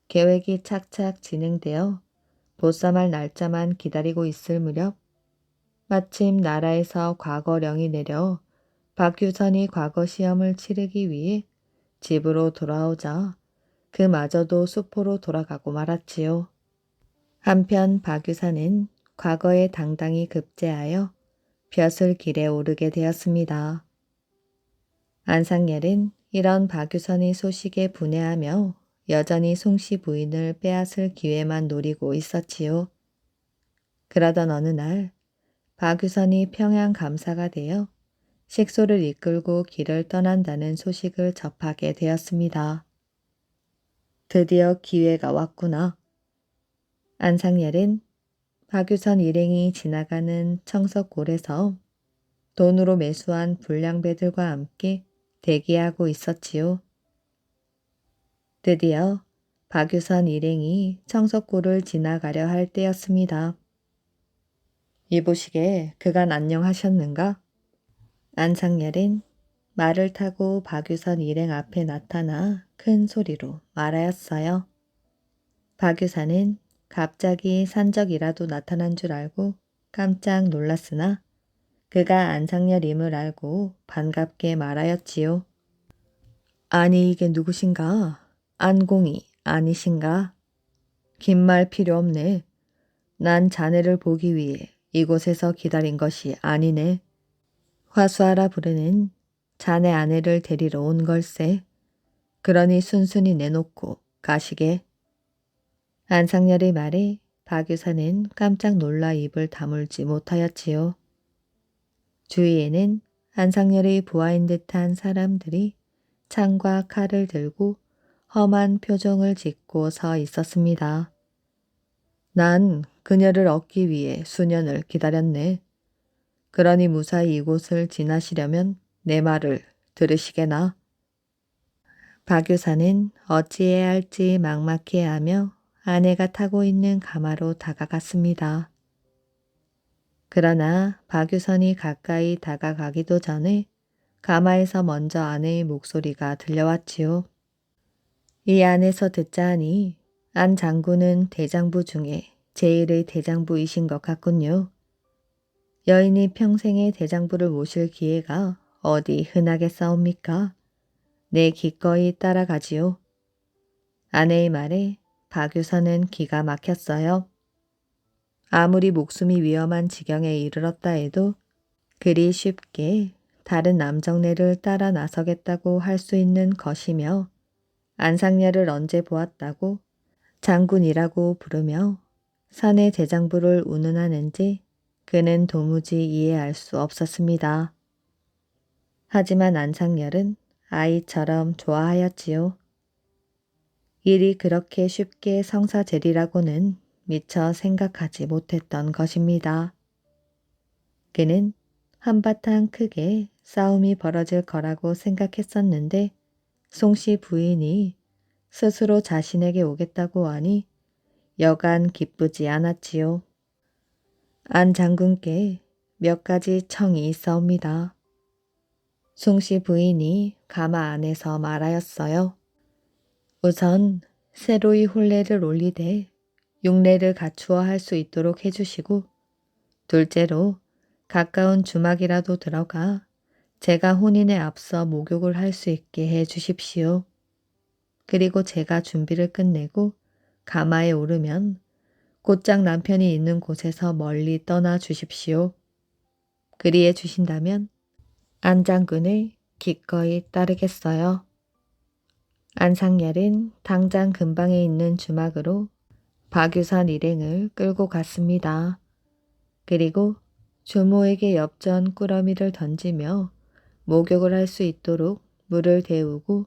계획이 착착 진행되어 보쌈할 날짜만 기다리고 있을 무렵 마침 나라에서 과거령이 내려 박유선이 과거 시험을 치르기 위해 집으로 돌아오자 그마저도 수포로 돌아가고 말았지요. 한편 박유선은 과거에 당당히 급제하여 벼슬 길에 오르게 되었습니다. 안상열은 이런 박유선의 소식에 분해하며 여전히 송씨 부인을 빼앗을 기회만 노리고 있었지요. 그러던 어느 날 박유선이 평양 감사가 되어 식소를 이끌고 길을 떠난다는 소식을 접하게 되었습니다. 드디어 기회가 왔구나. 안상열은 박유선 일행이 지나가는 청석골에서 돈으로 매수한 불량배들과 함께 대기하고 있었지요. 드디어 박유선 일행이 청석골을 지나가려 할 때였습니다. 이보시게 그간 안녕하셨는가? 안상열은 말을 타고 박유선 일행 앞에 나타나 큰 소리로 말하였어요. 박유선은 갑자기 산적이라도 나타난 줄 알고 깜짝 놀랐으나 그가 안상열임을 알고 반갑게 말하였지요. 아니 이게 누구신가? 안공이 아니신가? 긴 말 필요 없네. 난 자네를 보기 위해 이곳에서 기다린 것이 아니네. 화수하라 부르는 자네 아내를 데리러 온 걸세. 그러니 순순히 내놓고 가시게. 안상열의 말에 박유사는 깜짝 놀라 입을 다물지 못하였지요. 주위에는 안상열의 부하인 듯한 사람들이 창과 칼을 들고 험한 표정을 짓고 서 있었습니다. 난 그녀를 얻기 위해 수년을 기다렸네. 그러니 무사히 이곳을 지나시려면 내 말을 들으시게나. 박유사는 어찌해야 할지 막막해하며 아내가 타고 있는 가마로 다가갔습니다. 그러나 박유선이 가까이 다가가기도 전에 가마에서 먼저 아내의 목소리가 들려왔지요. 이 안에서 듣자 하니 안 장군은 대장부 중에 제일의 대장부이신 것 같군요. 여인이 평생의 대장부를 모실 기회가 어디 흔하겠사옵니까? 내 기꺼이 따라가지요. 아내의 말에 박유선은 기가 막혔어요. 아무리 목숨이 위험한 지경에 이르렀다 해도 그리 쉽게 다른 남정네를 따라 나서겠다고 할 수 있는 것이며 안상열을 언제 보았다고 장군이라고 부르며 사내 대장부를 운운하는지 그는 도무지 이해할 수 없었습니다. 하지만 안상열은 아이처럼 좋아하였지요. 일이 그렇게 쉽게 성사되리라고는 미처 생각하지 못했던 것입니다. 그는 한바탕 크게 싸움이 벌어질 거라고 생각했었는데 송씨 부인이 스스로 자신에게 오겠다고 하니 여간 기쁘지 않았지요. 안 장군께 몇 가지 청이 있사옵니다. 송씨 부인이 가마 안에서 말하였어요. 우선 새로이 혼례를 올리되 육례를 갖추어 할 수 있도록 해주시고 둘째로 가까운 주막이라도 들어가 제가 혼인에 앞서 목욕을 할 수 있게 해 주십시오. 그리고 제가 준비를 끝내고 가마에 오르면 곧장 남편이 있는 곳에서 멀리 떠나 주십시오. 그리해 주신다면 안 장군을 기꺼이 따르겠어요. 안상열은 당장 근방에 있는 주막으로 박유선 일행을 끌고 갔습니다. 그리고 주모에게 엽전 꾸러미를 던지며 목욕을 할 수 있도록 물을 데우고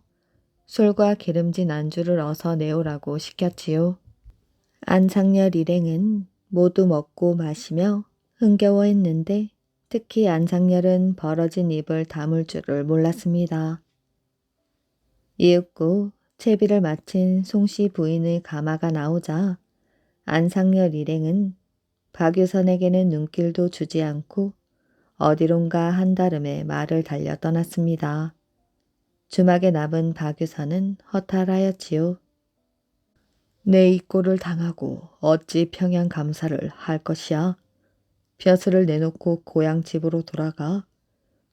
술과 기름진 안주를 어서 내오라고 시켰지요. 안상열 일행은 모두 먹고 마시며 흥겨워했는데 특히 안상열은 벌어진 입을 다물 줄을 몰랐습니다. 이윽고 채비를 마친 송씨 부인의 가마가 나오자 안상열 일행은 박유선에게는 눈길도 주지 않고 어디론가 한달음에 말을 달려 떠났습니다. 주막에 남은 박유선은 허탈하였지요. 내 이 꼴을 당하고 어찌 평양 감사를 할 것이야. 벼슬을 내놓고 고향 집으로 돌아가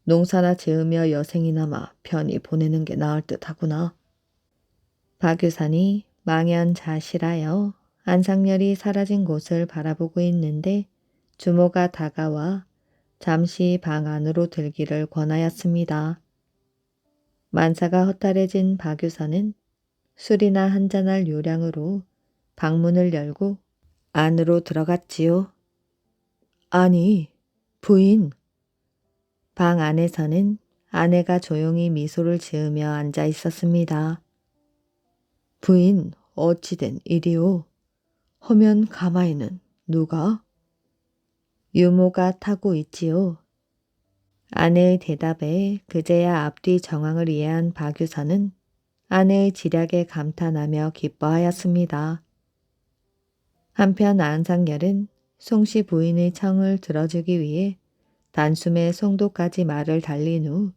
농사나 지으며 여생이나마 편히 보내는 게 나을 듯 하구나. 박유선이 망연자실하여 안상열이 사라진 곳을 바라보고 있는데 주모가 다가와 잠시 방 안으로 들기를 권하였습니다. 만사가 허탈해진 박유선은 술이나 한잔할 요량으로 방문을 열고 안으로 들어갔지요. 아니, 부인. 방 안에서는 아내가 조용히 미소를 지으며 앉아 있었습니다. 부인, 어찌된 일이오? 허면 가마에는 누가? 유모가 타고 있지요. 아내의 대답에 그제야 앞뒤 정황을 이해한 박유선은 아내의 지략에 감탄하며 기뻐하였습니다. 한편 안상열은 송씨 부인의 청을 들어주기 위해 단숨에 송도까지 말을 달린 후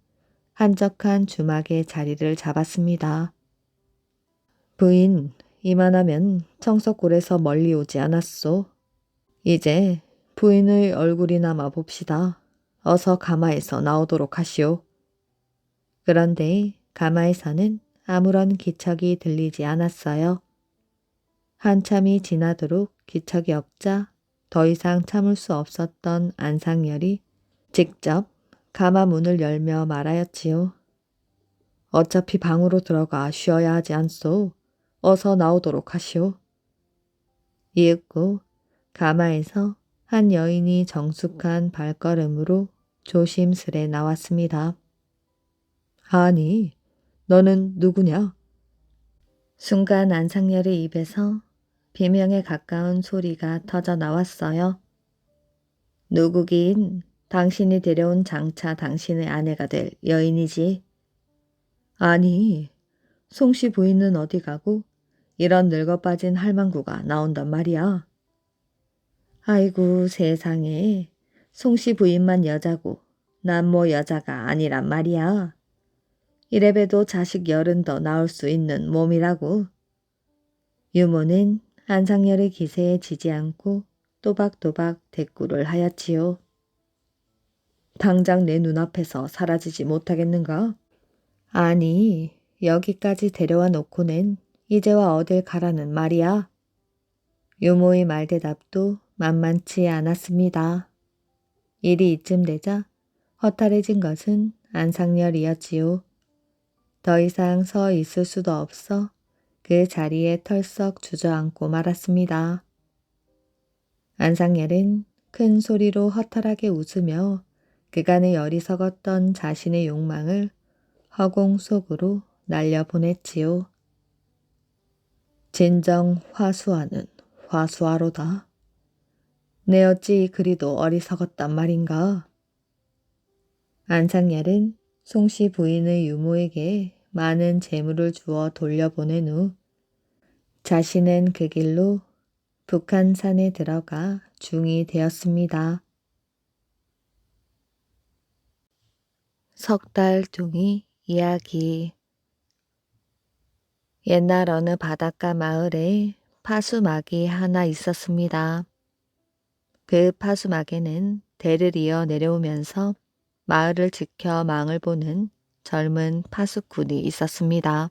한적한 주막에 자리를 잡았습니다. 부인, 이만하면 청석골에서 멀리 오지 않았소. 이제 부인의 얼굴이나 봅시다. 어서 가마에서 나오도록 하시오. 그런데 가마에서는 아무런 기척이 들리지 않았어요. 한참이 지나도록 기척이 없자 더 이상 참을 수 없었던 안상열이 직접 가마 문을 열며 말하였지요. 어차피 방으로 들어가 쉬어야 하지 않소. 어서 나오도록 하시오. 이윽고 가마에서 한 여인이 정숙한 발걸음으로 조심스레 나왔습니다. 아니, 너는 누구냐? 순간 안상열의 입에서 비명에 가까운 소리가 터져 나왔어요. 누구긴 당신이 데려온 장차 당신의 아내가 될 여인이지. 아니, 송씨 부인은 어디 가고 이런 늙어빠진 할망구가 나온단 말이야. 아이고 세상에, 송씨 부인만 여자고 난 뭐 여자가 아니란 말이야. 이래봬도 자식 열은 더 낳을 수 있는 몸이라고. 유모는 안상열의 기세에 지지 않고 또박또박 대꾸를 하였지요. 당장 내 눈앞에서 사라지지 못하겠는가? 아니, 여기까지 데려와 놓고는 이제와 어딜 가라는 말이야. 유모의 말대답도 만만치 않았습니다. 일이 이쯤 되자 허탈해진 것은 안상열이었지요. 더 이상 서 있을 수도 없어 그 자리에 털썩 주저앉고 말았습니다. 안상열은 큰 소리로 허탈하게 웃으며 그간의 어리석었던 자신의 욕망을 허공 속으로 날려보냈지요. 진정 화수하는 화수하로다. 내 어찌 그리도 어리석었단 말인가. 안상열은 송씨 부인의 유모에게 많은 재물을 주어 돌려보낸 후 자신은 그 길로 북한산에 들어가 중이 되었습니다. 석 달 둥이 이야기. 옛날 어느 바닷가 마을에 파수막이 하나 있었습니다. 그 파수막에는 대를 이어 내려오면서 마을을 지켜 망을 보는 젊은 파수꾼이 있었습니다.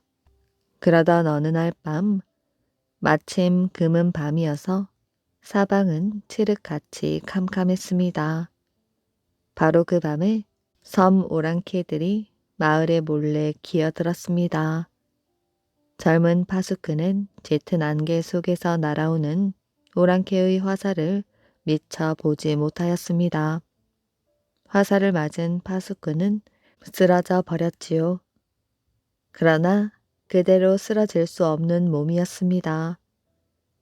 그러던 어느 날 밤, 마침 금은 밤이어서 사방은 칠흑같이 캄캄했습니다. 바로 그 밤에 섬 오랑캐들이 마을에 몰래 기어들었습니다. 젊은 파수꾼은 짙은 안개 속에서 날아오는 오랑캐의 화살을 미처 보지 못하였습니다. 화살을 맞은 파수꾼은 쓰러져 버렸지요. 그러나 그대로 쓰러질 수 없는 몸이었습니다.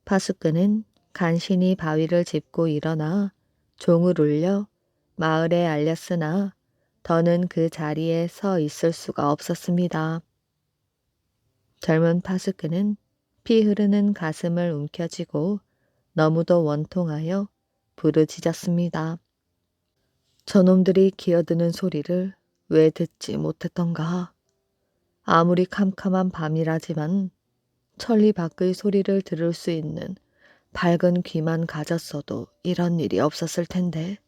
파수꾼은 간신히 바위를 짚고 일어나 종을 울려 마을에 알렸으나 더는 그 자리에 서 있을 수가 없었습니다. 젊은 파수꾼은 피 흐르는 가슴을 움켜쥐고 너무도 원통하여 부르짖었습니다. 저놈들이 기어드는 소리를 왜 듣지 못했던가. 아무리 캄캄한 밤이라지만 천리 밖의 소리를 들을 수 있는 밝은 귀만 가졌어도 이런 일이 없었을 텐데.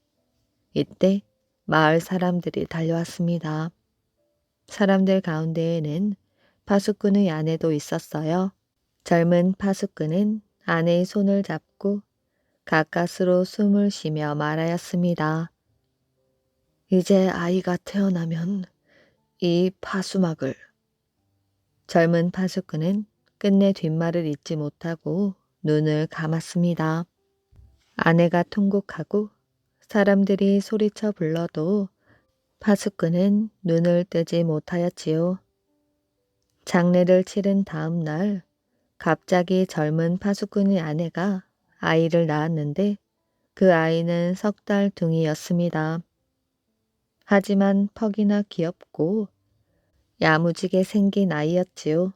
이때 마을 사람들이 달려왔습니다. 사람들 가운데에는 파수꾼의 아내도 있었어요. 젊은 파수꾼은 아내의 손을 잡고 가까스로 숨을 쉬며 말하였습니다. 이제 아이가 태어나면 이 파수막을 젊은 파수꾼은 끝내 뒷말을 잇지 못하고 눈을 감았습니다. 아내가 통곡하고 사람들이 소리쳐 불러도 파수꾼은 눈을 뜨지 못하였지요. 장례를 치른 다음 날 갑자기 젊은 파수꾼의 아내가 아이를 낳았는데 그 아이는 3달 둥이였습니다. 하지만 퍽이나 귀엽고 야무지게 생긴 아이였지요.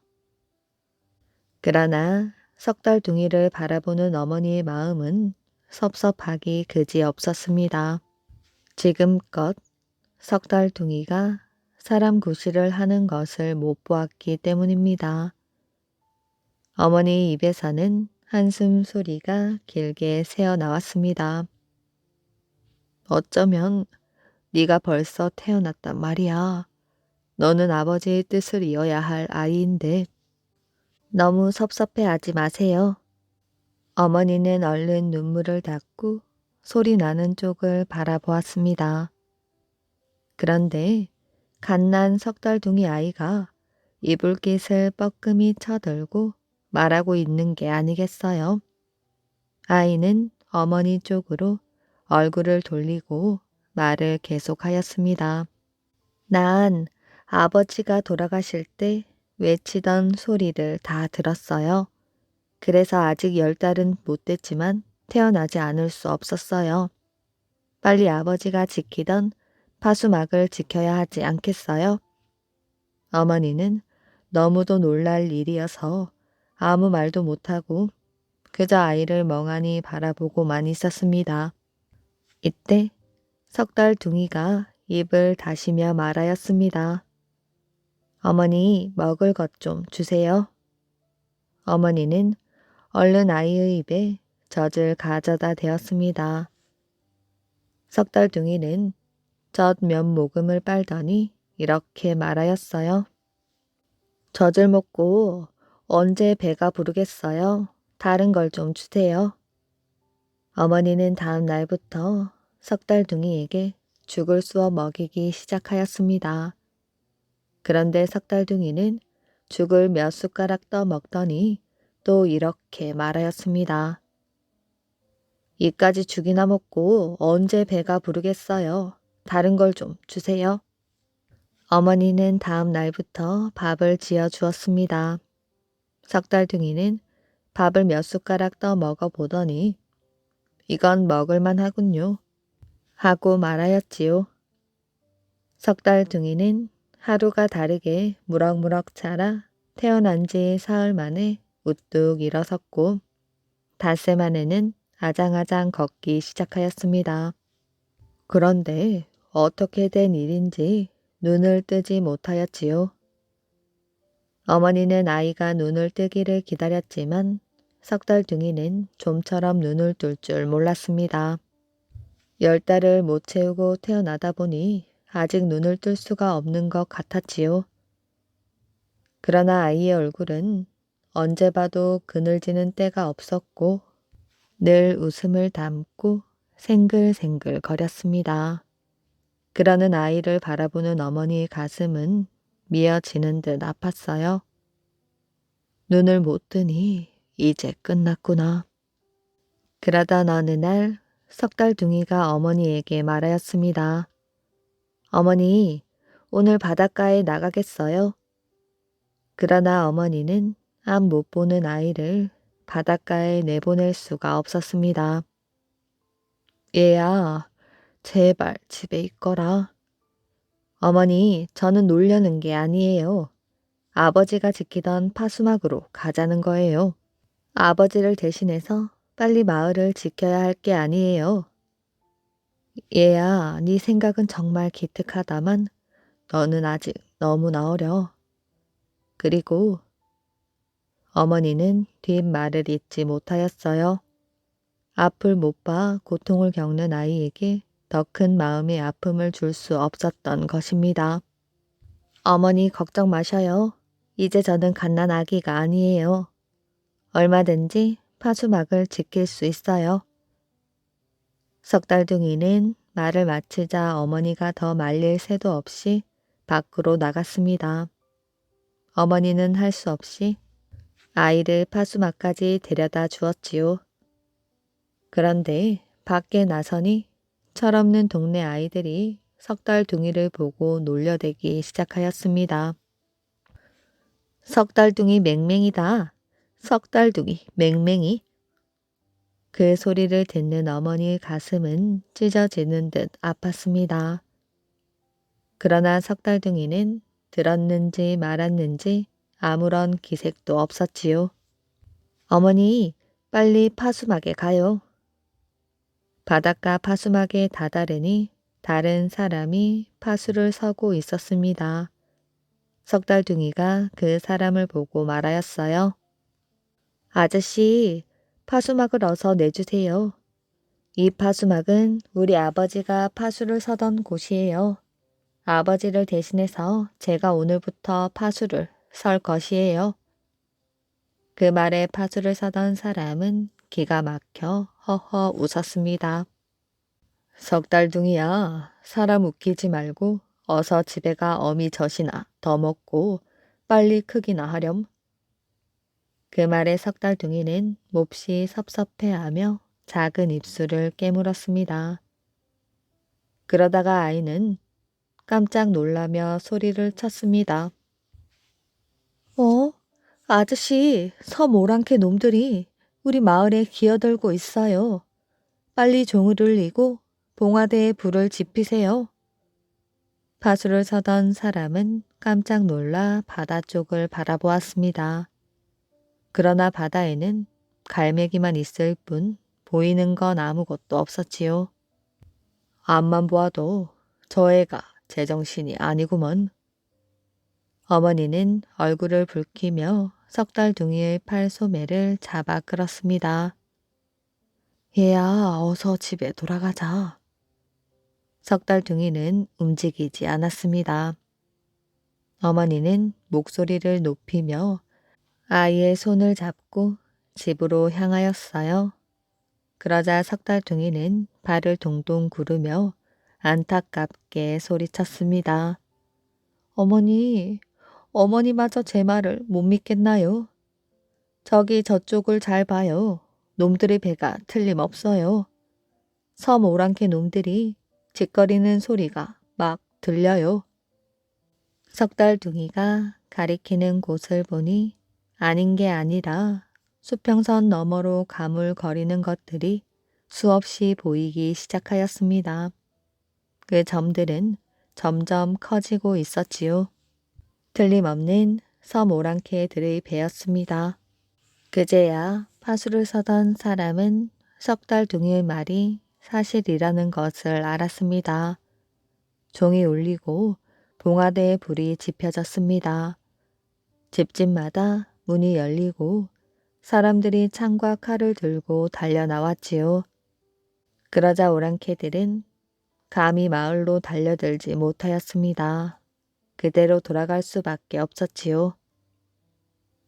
그러나 3달 둥이를 바라보는 어머니의 마음은 섭섭하기 그지 없었습니다. 지금껏 3달 둥이가 사람 구실을 하는 것을 못 보았기 때문입니다. 어머니 입에서는 한숨 소리가 길게 새어나왔습니다. 어쩌면 네가 벌써 태어났단 말이야. 너는 아버지의 뜻을 이어야 할 아이인데 너무 섭섭해하지 마세요. 어머니는 얼른 눈물을 닦고 소리 나는 쪽을 바라보았습니다. 그런데 갓난 3달 둥이 아이가 이불깃을 뻐끔히 쳐들고 말하고 있는 게 아니겠어요. 아이는 어머니 쪽으로 얼굴을 돌리고 말을 계속하였습니다. 난 아버지가 돌아가실 때 외치던 소리를 다 들었어요. 그래서 아직 10달은 못 됐지만 태어나지 않을 수 없었어요. 빨리 아버지가 지키던 파수막을 지켜야 하지 않겠어요? 어머니는 너무도 놀랄 일이어서 아무 말도 못하고 그저 아이를 멍하니 바라보고만 있었습니다. 이때 3달 둥이가 입을 다시며 말하였습니다. 어머니, 먹을 것 좀 주세요. 어머니는 얼른 아이의 입에 젖을 가져다 대었습니다. 3달 둥이는 젖 몇 모금을 빨더니 이렇게 말하였어요. 젖을 먹고 언제 배가 부르겠어요? 다른 걸 좀 주세요. 어머니는 다음 날부터 3달 둥이에게 죽을 쑤어 먹이기 시작하였습니다. 그런데 3달 둥이는 죽을 몇 숟가락 떠 먹더니 또 이렇게 말하였습니다. 이까지 죽이나 먹고 언제 배가 부르겠어요. 다른 걸 좀 주세요. 어머니는 다음 날부터 밥을 지어 주었습니다. 3달 둥이는 밥을 몇 숟가락 떠 먹어보더니 이건 먹을만 하군요. 하고 말하였지요. 3달 둥이는 하루가 다르게 무럭무럭 자라 태어난 지 사흘 만에 우뚝 일어섰고 닷새 만에는 아장아장 걷기 시작하였습니다. 그런데 어떻게 된 일인지 눈을 뜨지 못하였지요. 어머니는 아이가 눈을 뜨기를 기다렸지만 3달 둥이는 좀처럼 눈을 뜰 줄 몰랐습니다. 10달을 못 채우고 태어나다 보니 아직 눈을 뜰 수가 없는 것 같았지요. 그러나 아이의 얼굴은 언제 봐도 그늘지는 때가 없었고 늘 웃음을 담고 생글생글 거렸습니다. 그러는 아이를 바라보는 어머니의 가슴은 미어지는 듯 아팠어요. 눈을 못 뜨니 이제 끝났구나. 그러던 어느 날 3달 둥이가 어머니에게 말하였습니다. 어머니, 오늘 바닷가에 나가겠어요? 그러나 어머니는 앞 못 보는 아이를 바닷가에 내보낼 수가 없었습니다. 얘야, 제발 집에 있거라. 어머니, 저는 놀려는 게 아니에요. 아버지가 지키던 파수막으로 가자는 거예요. 아버지를 대신해서 빨리 마을을 지켜야 할 게 아니에요. 얘야, 네 생각은 정말 기특하다만 너는 아직 너무나 어려. 그리고 어머니는 뒷말을 잇지 못하였어요. 앞을 못 봐 고통을 겪는 아이에게 더 큰 마음의 아픔을 줄 수 없었던 것입니다. 어머니 걱정 마셔요. 이제 저는 갓난 아기가 아니에요. 얼마든지 파수막을 지킬 수 있어요. 3달 둥이는 말을 마치자 어머니가 더 말릴 새도 없이 밖으로 나갔습니다. 어머니는 할 수 없이 아이를 파수막까지 데려다 주었지요. 그런데 밖에 나서니 철없는 동네 아이들이 석달둥이를 보고 놀려대기 시작하였습니다. 석달둥이 맹맹이다. 석달둥이 맹맹이. 그 소리를 듣는 어머니의 가슴은 찢어지는 듯 아팠습니다. 그러나 석달둥이는 들었는지 말았는지 아무런 기색도 없었지요. 어머니, 빨리 파수막에 가요. 바닷가 파수막에 다다르니 다른 사람이 파수를 서고 있었습니다. 석달둥이가 그 사람을 보고 말하였어요. 아저씨, 파수막을 어서 내주세요. 이 파수막은 우리 아버지가 파수를 서던 곳이에요. 아버지를 대신해서 제가 오늘부터 파수를 설 것이에요. 그 말에 파수를 서던 사람은 기가 막혀 허허 웃었습니다. 석달둥이야, 사람 웃기지 말고 어서 집에 가 어미젖이나 더 먹고 빨리 크기나 하렴. 그 말에 석달둥이는 몹시 섭섭해하며 작은 입술을 깨물었습니다. 그러다가 아이는 깜짝 놀라며 소리를 쳤습니다. 어? 아저씨, 섬 오랑캐 놈들이 우리 마을에 기어들고 있어요. 빨리 종을 울리고 봉화대에 불을 지피세요. 파수를 서던 사람은 깜짝 놀라 바다 쪽을 바라보았습니다. 그러나 바다에는 갈매기만 있을 뿐 보이는 건 아무것도 없었지요. 앞만 보아도 저 애가 제정신이 아니구먼. 어머니는 얼굴을 붉히며 석달둥이의 팔소매를 잡아 끌었습니다. 얘야, 어서 집에 돌아가자. 석달둥이는 움직이지 않았습니다. 어머니는 목소리를 높이며 아이의 손을 잡고 집으로 향하였어요. 그러자 석달둥이는 발을 동동 구르며 안타깝게 소리쳤습니다. 어머니, 어머니마저 제 말을 못 믿겠나요? 저기 저쪽을 잘 봐요. 놈들의 배가 틀림없어요. 섬 오랑캐 놈들이 짓거리는 소리가 막 들려요. 석달둥이가 가리키는 곳을 보니 아닌 게 아니라 수평선 너머로 가물거리는 것들이 수없이 보이기 시작하였습니다. 그 점들은 점점 커지고 있었지요. 틀림없는 섬 오랑캐들의 배였습니다. 그제야 파수를 서던 사람은 석달둥이의 말이 사실이라는 것을 알았습니다. 종이 울리고 봉화대에 불이 지펴졌습니다. 집집마다 문이 열리고 사람들이 창과 칼을 들고 달려나왔지요. 그러자 오랑캐들은 감히 마을로 달려들지 못하였습니다. 그대로 돌아갈 수밖에 없었지요.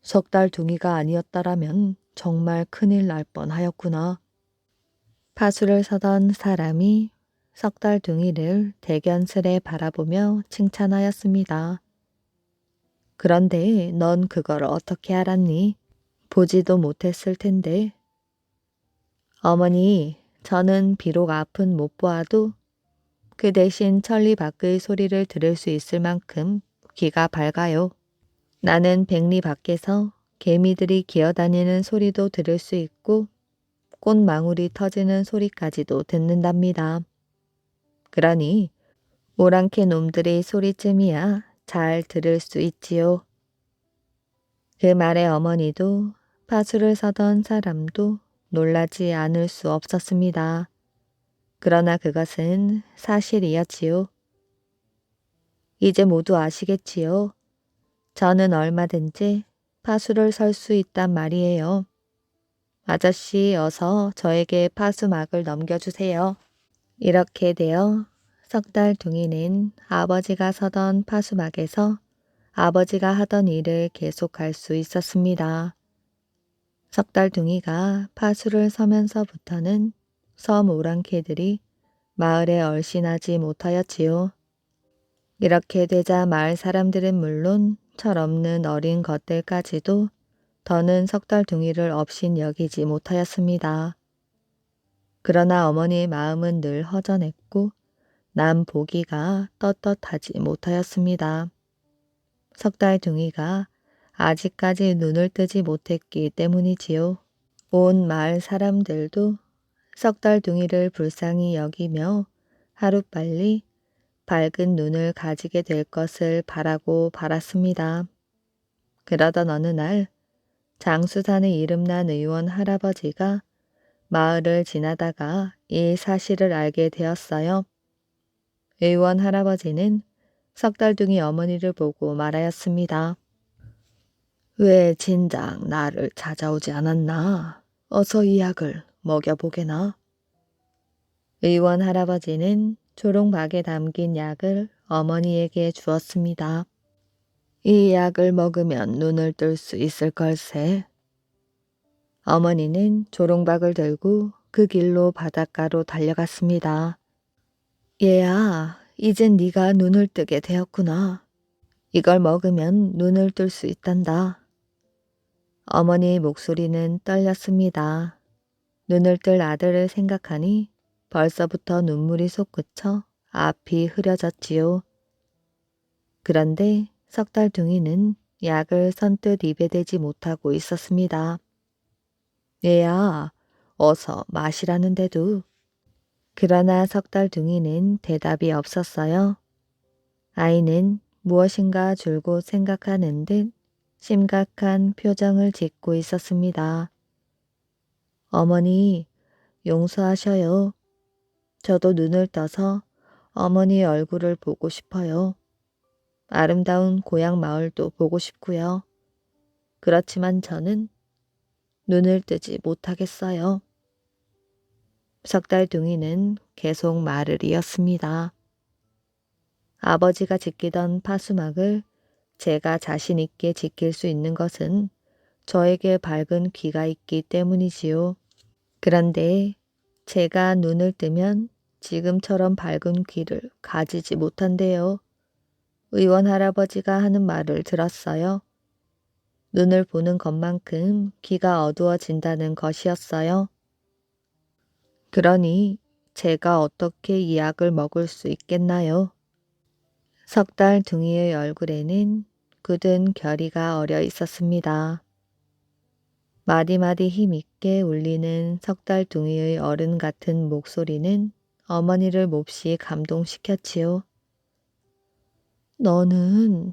석달둥이가 아니었다라면 정말 큰일 날 뻔하였구나. 파수를 서던 사람이 석달둥이를 대견스레 바라보며 칭찬하였습니다. 그런데 넌 그걸 어떻게 알았니? 보지도 못했을 텐데. 어머니, 저는 비록 앞은 못 보아도 그 대신 천리 밖의 소리를 들을 수 있을 만큼 귀가 밝아요. 나는 백리 밖에서 개미들이 기어다니는 소리도 들을 수 있고 꽃망울이 터지는 소리까지도 듣는답니다. 그러니 오랑캐 놈들의 소리쯤이야 잘 들을 수 있지요. 그 말에 어머니도 파수를 서던 사람도 놀라지 않을 수 없었습니다. 그러나 그것은 사실이었지요. 이제 모두 아시겠지요. 저는 얼마든지 파수를 설 수 있단 말이에요. 아저씨 어서 저에게 파수막을 넘겨주세요. 이렇게 되어 석달둥이는 아버지가 서던 파수막에서 아버지가 하던 일을 계속할 수 있었습니다. 석달둥이가 파수를 서면서부터는 섬 오랑캐들이 마을에 얼씬하지 못하였지요. 이렇게 되자 마을 사람들은 물론 철없는 어린 것들까지도 더는 석달둥이를 업신 여기지 못하였습니다. 그러나 어머니의 마음은 늘 허전했고 남 보기가 떳떳하지 못하였습니다. 석달둥이가 아직까지 눈을 뜨지 못했기 때문이지요. 온 마을 사람들도 석달둥이를 불쌍히 여기며 하루빨리 밝은 눈을 가지게 될 것을 바라고 바랐습니다. 그러던 어느 날 장수산의 이름난 의원 할아버지가 마을을 지나다가 이 사실을 알게 되었어요. 의원 할아버지는 석달둥이 어머니를 보고 말하였습니다. 왜 진작 나를 찾아오지 않았나? 어서 이 약을 먹여보게나. 의원 할아버지는 초록박에 담긴 약을 어머니에게 주었습니다. 이 약을 먹으면 눈을 뜰 수 있을 걸세. 어머니는 조롱박을 들고 그 길로 바닷가로 달려갔습니다. 얘야, 이젠 네가 눈을 뜨게 되었구나. 이걸 먹으면 눈을 뜰 수 있단다. 어머니의 목소리는 떨렸습니다. 눈을 뜰 아들을 생각하니 벌써부터 눈물이 솟구쳐 앞이 흐려졌지요. 그런데 석달둥이는 약을 선뜻 입에 대지 못하고 있었습니다. 얘야, 어서 마시라는데도. 그러나 석달둥이는 대답이 없었어요. 아이는 무엇인가 줄곧 생각하는 듯 심각한 표정을 짓고 있었습니다. 어머니, 용서하셔요. 저도 눈을 떠서 어머니의 얼굴을 보고 싶어요. 아름다운 고향 마을도 보고 싶고요. 그렇지만 저는 눈을 뜨지 못하겠어요. 석달둥이는 계속 말을 이었습니다. 아버지가 지키던 파수막을 제가 자신 있게 지킬 수 있는 것은 저에게 밝은 귀가 있기 때문이지요. 그런데 제가 눈을 뜨면 지금처럼 밝은 귀를 가지지 못한대요. 의원 할아버지가 하는 말을 들었어요. 눈을 보는 것만큼 귀가 어두워진다는 것이었어요. 그러니 제가 어떻게 이 약을 먹을 수 있겠나요? 석달둥이의 얼굴에는 굳은 결의가 어려 있었습니다. 마디마디 힘있게 울리는 석달둥이의 어른 같은 목소리는 어머니를 몹시 감동시켰지요. 너는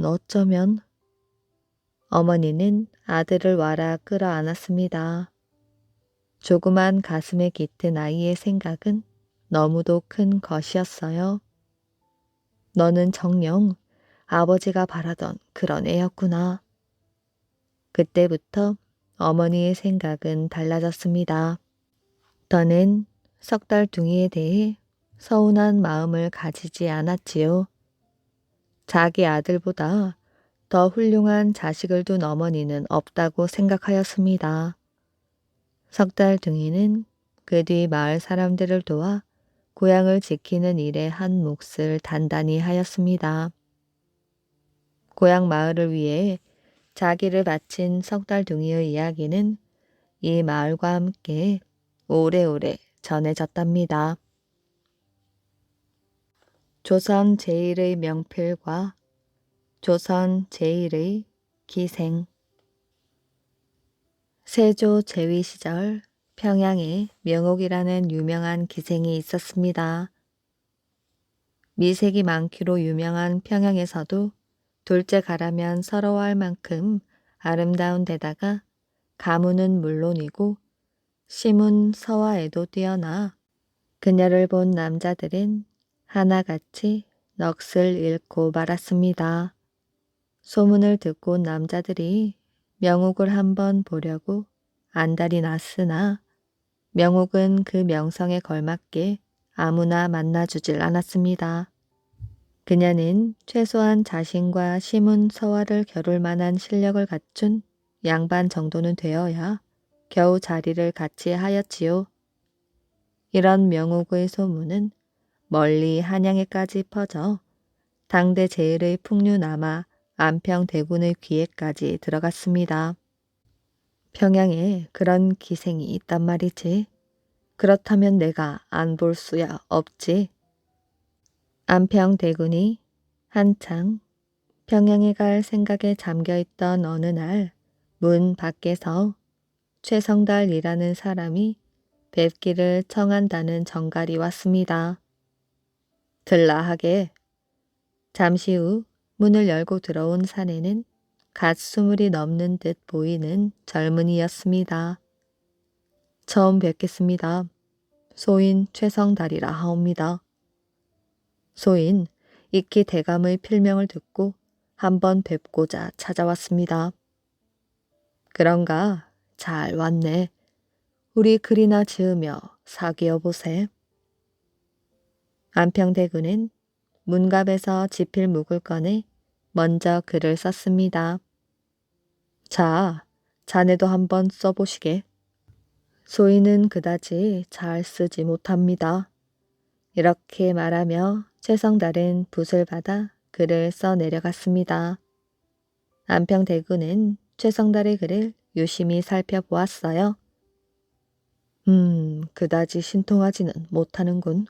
어쩌면. 어머니는 아들을 와라 끌어안았습니다. 조그만 가슴에 깃든 아이의 생각은 너무도 큰 것이었어요. 너는 정녕 아버지가 바라던 그런 애였구나. 그때부터 어머니의 생각은 달라졌습니다. 더는 석달둥이에 대해 서운한 마음을 가지지 않았지요. 자기 아들보다 더 훌륭한 자식을 둔 어머니는 없다고 생각하였습니다. 석달둥이는 그 뒤 마을 사람들을 도와 고향을 지키는 일에 한 몫을 단단히 하였습니다. 고향 마을을 위해 자기를 바친 석달둥이의 이야기는 이 마을과 함께 오래오래 전해졌답니다. 조선 제1의 명필과 조선 제1의 기생. 세조 제위 시절 평양에 명옥이라는 유명한 기생이 있었습니다. 미색이 많기로 유명한 평양에서도 둘째 가라면 서러워할 만큼 아름다운 데다가 가문은 물론이고 시문 서화에도 뛰어나 그녀를 본 남자들은 하나같이 넋을 잃고 말았습니다. 소문을 듣고 온 남자들이 명옥을 한번 보려고 안달이 났으나 명옥은 그 명성에 걸맞게 아무나 만나주질 않았습니다. 그녀는 최소한 자신과 시문 서화를 겨룰 만한 실력을 갖춘 양반 정도는 되어야 겨우 자리를 같이 하였지요. 이런 명옥의 소문은 멀리 한양에까지 퍼져 당대 제일의 풍류남아 안평대군의 귀에까지 들어갔습니다. 평양에 그런 기생이 있단 말이지. 그렇다면 내가 안 볼 수야 없지. 안평대군이 한창 평양에 갈 생각에 잠겨있던 어느 날 문 밖에서 최성달이라는 사람이 뵙기를 청한다는 정갈이 왔습니다. 들라 하게. 잠시 후 문을 열고 들어온 사내는 갓 20이 넘는 듯 보이는 젊은이였습니다. 처음 뵙겠습니다. 소인 최성달이라 하옵니다. 소인 익히 대감의 필명을 듣고 한번 뵙고자 찾아왔습니다. 그런가? 잘 왔네. 우리 글이나 지으며 사귀어 보세. 안평대군은 문갑에서 지필묵을 꺼내 먼저 글을 썼습니다. 자, 자네도 한번 써보시게. 소인은 그다지 잘 쓰지 못합니다. 이렇게 말하며 최성달은 붓을 받아 글을 써 내려갔습니다. 안평대군은 최성달의 글을 유심히 살펴보았어요. 그다지 신통하지는 못하는군.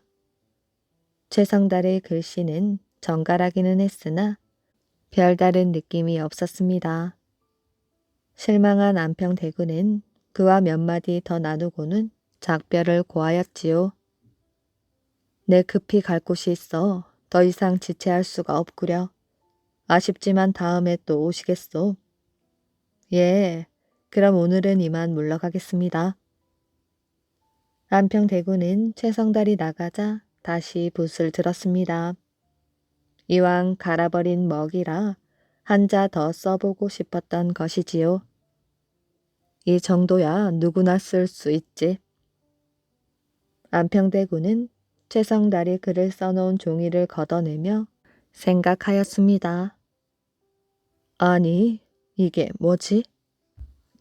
최성달의 글씨는 정갈하기는 했으나 별다른 느낌이 없었습니다. 실망한 안평대군은 그와 몇 마디 더 나누고는 작별을 고하였지요. 내 급히 갈 곳이 있어 더 이상 지체할 수가 없구려. 아쉽지만 다음에 또 오시겠소. 예, 그럼 오늘은 이만 물러가겠습니다. 안평대군은 최성달이 나가자 다시 붓을 들었습니다. 이왕 갈아버린 먹이라 한자 더 써보고 싶었던 것이지요. 이 정도야 누구나 쓸 수 있지. 안평대군은 최성달이 글을 써놓은 종이를 걷어내며 생각하였습니다. 아니, 이게 뭐지?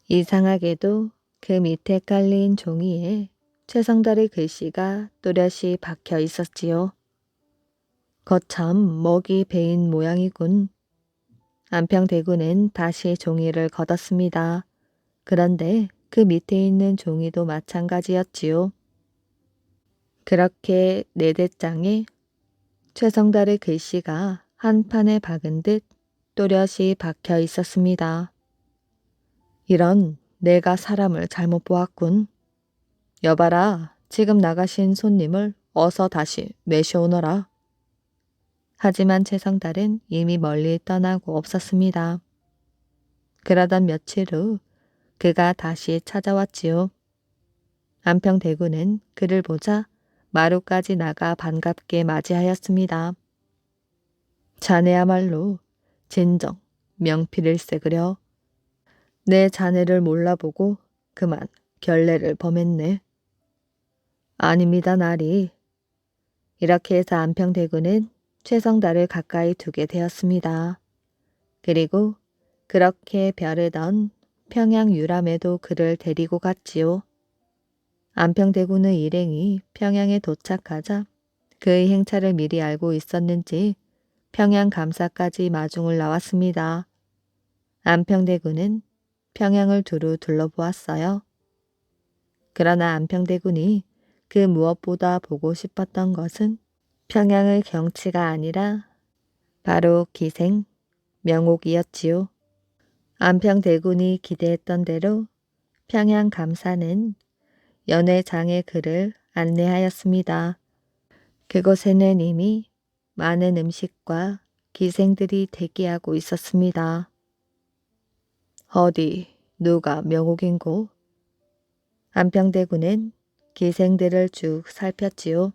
이상하게도 그 밑에 깔린 종이에 최성달의 글씨가 또렷이 박혀 있었지요. 거참 먹이 베인 모양이군. 안평대군은 다시 종이를 걷었습니다. 그런데 그 밑에 있는 종이도 마찬가지였지요. 그렇게 4대장에 최성달의 글씨가 한 판에 박은 듯 또렷이 박혀 있었습니다. 이런, 내가 사람을 잘못 보았군. 여봐라, 지금 나가신 손님을 어서 다시 메셔오너라. 하지만 최성달은 이미 멀리 떠나고 없었습니다. 그러던 며칠 후 그가 다시 찾아왔지요. 안평대군은 그를 보자 마루까지 나가 반갑게 맞이하였습니다. 자네야말로 진정 명필일세 그려. 내 자네를 몰라보고 그만 결례를 범했네. 아닙니다, 나리. 이렇게 해서 안평대군은 최성달을 가까이 두게 되었습니다. 그리고 그렇게 벼르던 평양 유람에도 그를 데리고 갔지요. 안평대군의 일행이 평양에 도착하자 그의 행차를 미리 알고 있었는지 평양 감사까지 마중을 나왔습니다. 안평대군은 평양을 두루 둘러보았어요. 그러나 안평대군이 그 무엇보다 보고 싶었던 것은 평양의 경치가 아니라 바로 기생, 명옥이었지요. 안평대군이 기대했던 대로 평양 감사는 연회장의 그를 안내하였습니다. 그곳에는 이미 많은 음식과 기생들이 대기하고 있었습니다. 어디 누가 명옥인고? 안평대군은 기생들을 쭉 살폈지요.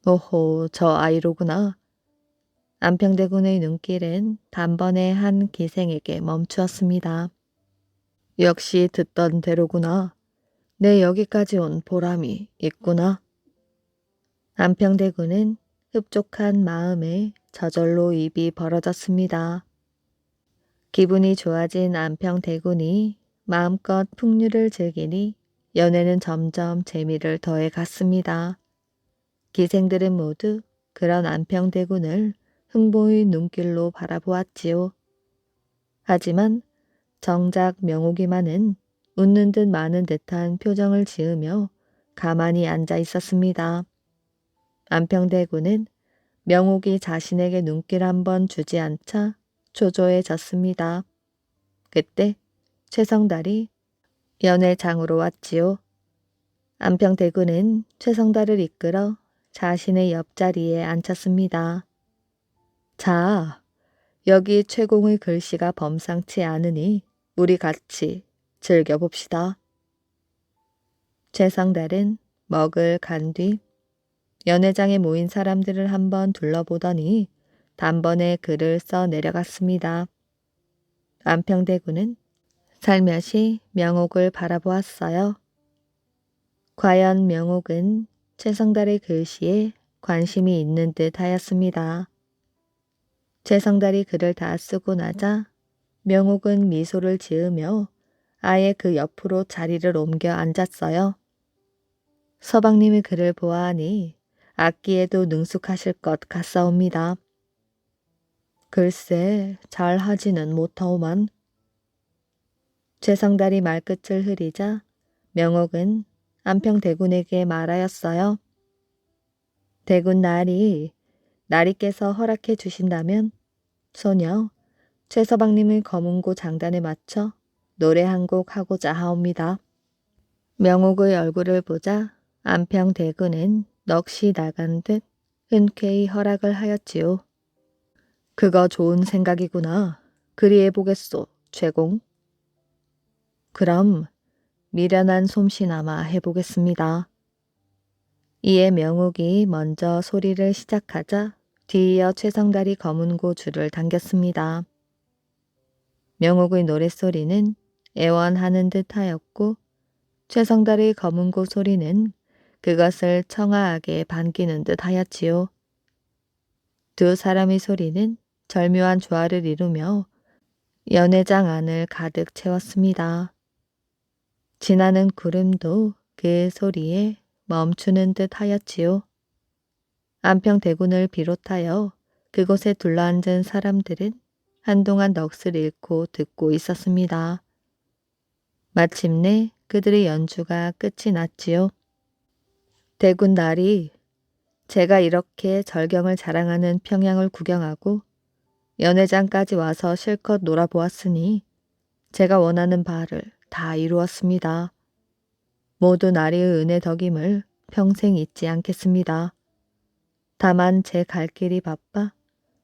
오호, 저 아이로구나. 안평대군의 눈길은 단번에 한 기생에게 멈추었습니다. 역시 듣던 대로구나. 내 여기까지 온 보람이 있구나. 안평대군은 흡족한 마음에 저절로 입이 벌어졌습니다. 기분이 좋아진 안평대군이 마음껏 풍류를 즐기니 연애는 점점 재미를 더해 갔습니다. 기생들은 모두 그런 안평대군을 흥보의 눈길로 바라보았지요. 하지만 정작 명옥이만은 웃는 듯 마는 듯한 표정을 지으며 가만히 앉아 있었습니다. 안평대군은 명옥이 자신에게 눈길 한번 주지 않자 초조해졌습니다. 그때 최성달이 연회장으로 왔지요. 안평대군은 최성달을 이끌어 자신의 옆자리에 앉혔습니다. 자, 여기 최공의 글씨가 범상치 않으니 우리 같이 즐겨봅시다. 최성달은 먹을 간 뒤 연회장에 모인 사람들을 한번 둘러보더니 단번에 글을 써 내려갔습니다. 안평대군은 살며시 명옥을 바라보았어요. 과연 명옥은 최성달의 글씨에 관심이 있는 듯 하였습니다. 최성달이 글을 다 쓰고 나자 명옥은 미소를 지으며 아예 그 옆으로 자리를 옮겨 앉았어요. 서방님의 글을 보아하니 악기에도 능숙하실 것 같사옵니다. 글쎄 잘 하지는 못하오만. 최성달이 말끝을 흐리자 명옥은 안평대군에게 말하였어요. 대군 나리께서 허락해 주신다면 소녀 최서방님의 검은고 장단에 맞춰 노래 한 곡 하고자 하옵니다. 명옥의 얼굴을 보자 안평대군은 넋이 나간 듯 흔쾌히 허락을 하였지요. 그거 좋은 생각이구나. 그리 해보겠소, 최공. 그럼 미련한 솜씨나마 해보겠습니다. 이에 명옥이 먼저 소리를 시작하자 뒤이어 최성달이 검은고 줄을 당겼습니다. 명옥의 노랫소리는 애원하는 듯 하였고 최성달의 검은고 소리는 그것을 청아하게 반기는 듯 하였지요. 두 사람의 소리는 절묘한 조화를 이루며 연회장 안을 가득 채웠습니다. 지나는 구름도 그 소리에 멈추는 듯 하였지요. 안평대군을 비롯하여 그곳에 둘러앉은 사람들은 한동안 넋을 잃고 듣고 있었습니다. 마침내 그들의 연주가 끝이 났지요. 대군 날이 제가 이렇게 절경을 자랑하는 평양을 구경하고 연회장까지 와서 실컷 놀아보았으니 제가 원하는 바를 다 이루었습니다. 모두 나리의 은혜 덕임을 평생 잊지 않겠습니다. 다만 제 갈 길이 바빠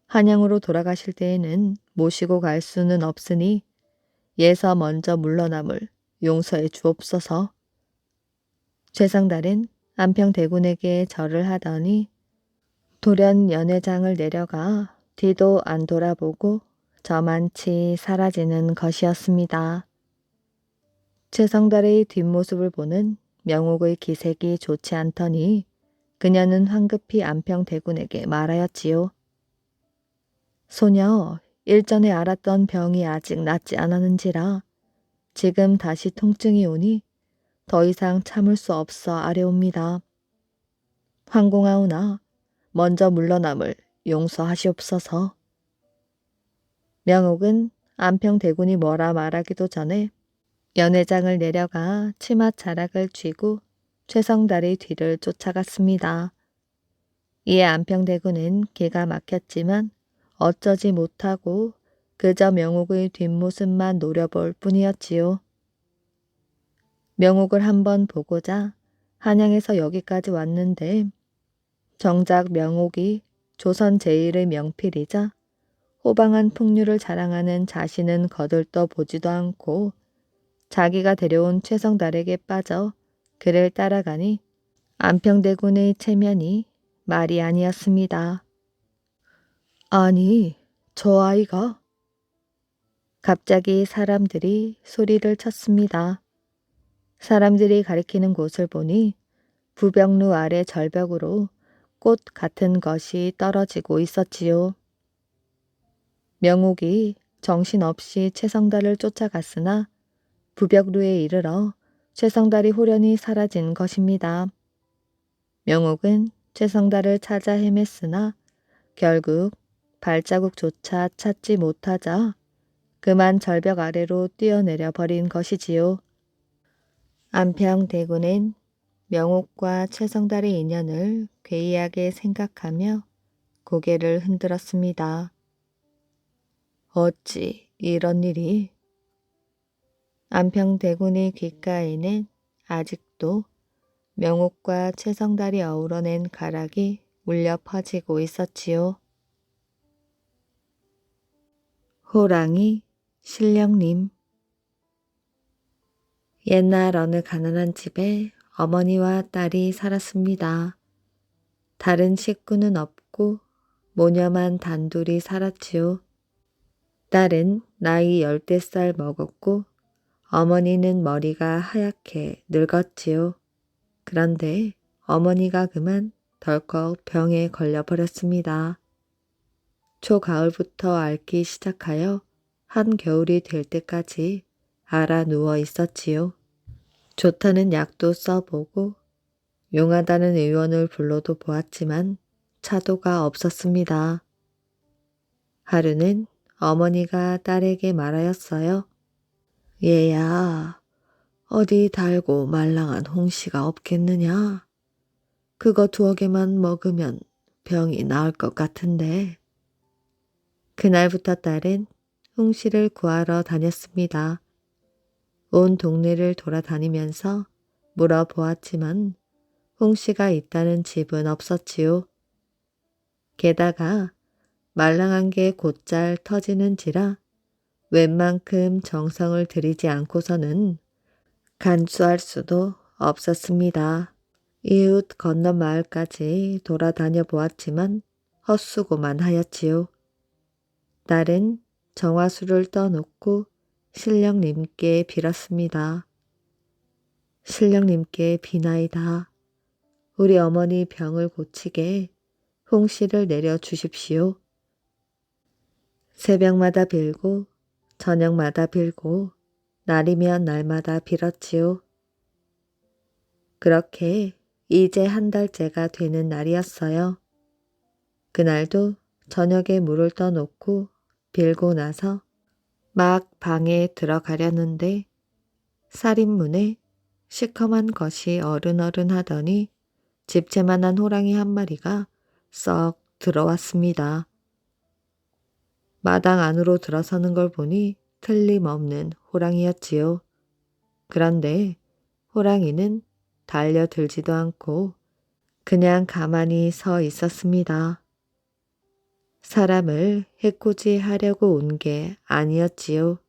한양으로 돌아가실 때에는 모시고 갈 수는 없으니 예서 먼저 물러남을 용서해 주옵소서. 최성달은 안평대군에게 절을 하더니 돌연 연회장을 내려가 뒤도 안 돌아보고 저만치 사라지는 것이었습니다. 최성달의 뒷모습을 보는 명옥의 기색이 좋지 않더니 그녀는 황급히 안평대군에게 말하였지요. 소녀, 일전에 알았던 병이 아직 낫지 않았는지라 지금 다시 통증이 오니 더 이상 참을 수 없어 아뢰옵니다. 황공하오나 먼저 물러남을 용서하시옵소서. 명옥은 안평대군이 뭐라 말하기도 전에 연회장을 내려가 치마 자락을 쥐고 최성달의 뒤를 쫓아갔습니다. 이에 안평대군은 기가 막혔지만 어쩌지 못하고 그저 명옥의 뒷모습만 노려볼 뿐이었지요. 명옥을 한번 보고자 한양에서 여기까지 왔는데 정작 명옥이 조선 제1의 명필이자 호방한 풍류를 자랑하는 자신은 거들떠 보지도 않고 자기가 데려온 최성달에게 빠져 그를 따라가니 안평대군의 체면이 말이 아니었습니다. 아니, 저 아이가? 갑자기 사람들이 소리를 쳤습니다. 사람들이 가리키는 곳을 보니 부벽루 아래 절벽으로 꽃 같은 것이 떨어지고 있었지요. 명옥이 정신없이 최성달을 쫓아갔으나 부벽루에 이르러 최성달이 호련히 사라진 것입니다. 명옥은 최성달을 찾아 헤맸으나 결국 발자국조차 찾지 못하자 그만 절벽 아래로 뛰어내려 버린 것이지요. 안평대군은 명옥과 최성달의 인연을 괴이하게 생각하며 고개를 흔들었습니다. 어찌 이런 일이? 안평대군의 귓가에는 아직도 명옥과 최성달이 어우러낸 가락이 울려 퍼지고 있었지요. 호랑이 신령님. 옛날 어느 가난한 집에 어머니와 딸이 살았습니다. 다른 식구는 없고 모녀만 단둘이 살았지요. 딸은 나이 10살 먹었고 어머니는 머리가 하얗게 늙었지요. 그런데 어머니가 그만 덜컥 병에 걸려버렸습니다. 초가을부터 앓기 시작하여 한겨울이 될 때까지 앓아 누워 있었지요. 좋다는 약도 써보고 용하다는 의원을 불러도 보았지만 차도가 없었습니다. 하루는 어머니가 딸에게 말하였어요. 얘야, 어디 달고 말랑한 홍시가 없겠느냐? 그거 2개만 먹으면 병이 나을 것 같은데. 그날부터 딸은 홍시를 구하러 다녔습니다. 온 동네를 돌아다니면서 물어보았지만 홍시가 있다는 집은 없었지요. 게다가 말랑한 게 곧잘 터지는지라 웬만큼 정성을 들이지 않고서는 간수할 수도 없었습니다. 이웃 건너 마을까지 돌아다녀 보았지만 헛수고만 하였지요. 딸은 정화수를 떠놓고 신령님께 빌었습니다. 신령님께 비나이다. 우리 어머니 병을 고치게 홍시를 내려주십시오. 새벽마다 빌고 저녁마다 빌고 날이면 날마다 빌었지요. 그렇게 이제 1달째가 되는 날이었어요. 그날도 저녁에 물을 떠놓고 빌고 나서 막 방에 들어가려는데 살인문에 시커먼 것이 어른어른 하더니 집채만한 호랑이 1마리가 썩 들어왔습니다. 마당 안으로 들어서는 걸 보니 틀림없는 호랑이였지요. 그런데 호랑이는 달려들지도 않고 그냥 가만히 서 있었습니다. 사람을 해코지 하려고 온 게 아니었지요.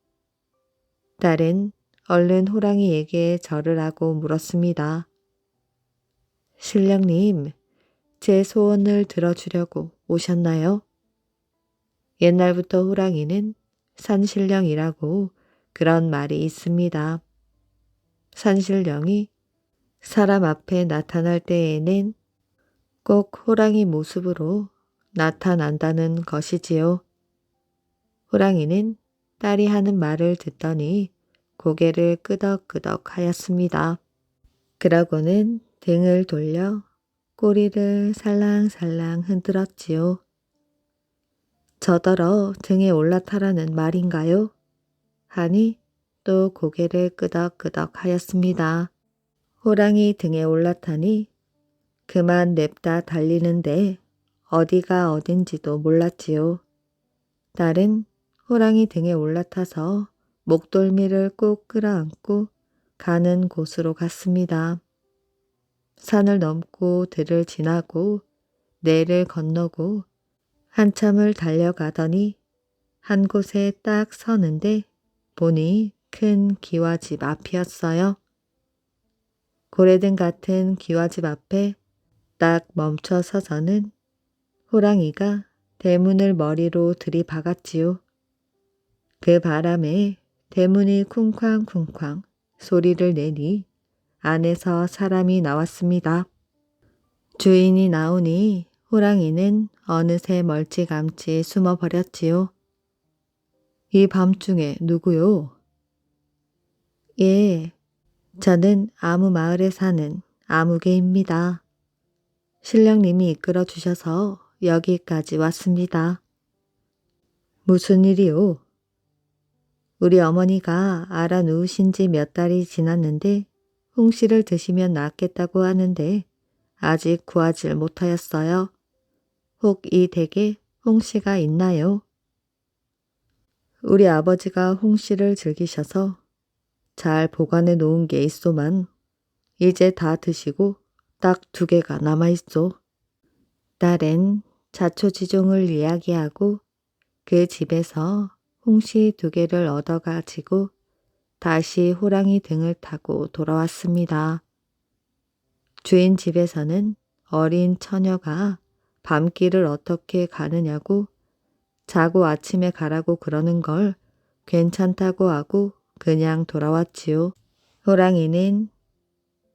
딸은 얼른 호랑이에게 절을 하고 물었습니다. 신령님, 제 소원을 들어주려고 오셨나요? 옛날부터 호랑이는 산신령이라고 그런 말이 있습니다. 산신령이 사람 앞에 나타날 때에는 꼭 호랑이 모습으로 나타난다는 것이지요. 호랑이는 딸이 하는 말을 듣더니 고개를 끄덕끄덕 하였습니다. 그러고는 등을 돌려 꼬리를 살랑살랑 흔들었지요. 저더러 등에 올라타라는 말인가요? 하니 또 고개를 끄덕끄덕 하였습니다. 호랑이 등에 올라타니 그만 냅다 달리는데 어디가 어딘지도 몰랐지요. 딸은 호랑이 등에 올라타서 목덜미를 꼭 끌어안고 가는 곳으로 갔습니다. 산을 넘고 들을 지나고 내를 건너고 한참을 달려가더니 한 곳에 딱 서는데 보니 큰 기와집 앞이었어요. 고래등 같은 기와집 앞에 딱 멈춰 서서는 호랑이가 대문을 머리로 들이박았지요. 그 바람에 대문이 쿵쾅쿵쾅 소리를 내니 안에서 사람이 나왔습니다. 주인이 나오니 호랑이는 어느새 멀찌감치 숨어버렸지요. 이 밤중에 누구요? 예, 저는 아무 마을에 사는 아무개입니다. 신령님이 이끌어 주셔서 여기까지 왔습니다. 무슨 일이오? 우리 어머니가 알아 누우신 지 몇 달이 지났는데 홍시를 드시면 낫겠다고 하는데 아직 구하질 못하였어요. 혹 이 댁에 홍씨가 있나요? 우리 아버지가 홍씨를 즐기셔서 잘 보관해 놓은 게 있소만 이제 다 드시고 딱 2개가 남아있소. 딸은 자초지종을 이야기하고 그 집에서 홍시 2개를 얻어가지고 다시 호랑이 등을 타고 돌아왔습니다. 주인 집에서는 어린 처녀가 밤길을 어떻게 가느냐고 자고 아침에 가라고 그러는 걸 괜찮다고 하고 그냥 돌아왔지요. 호랑이는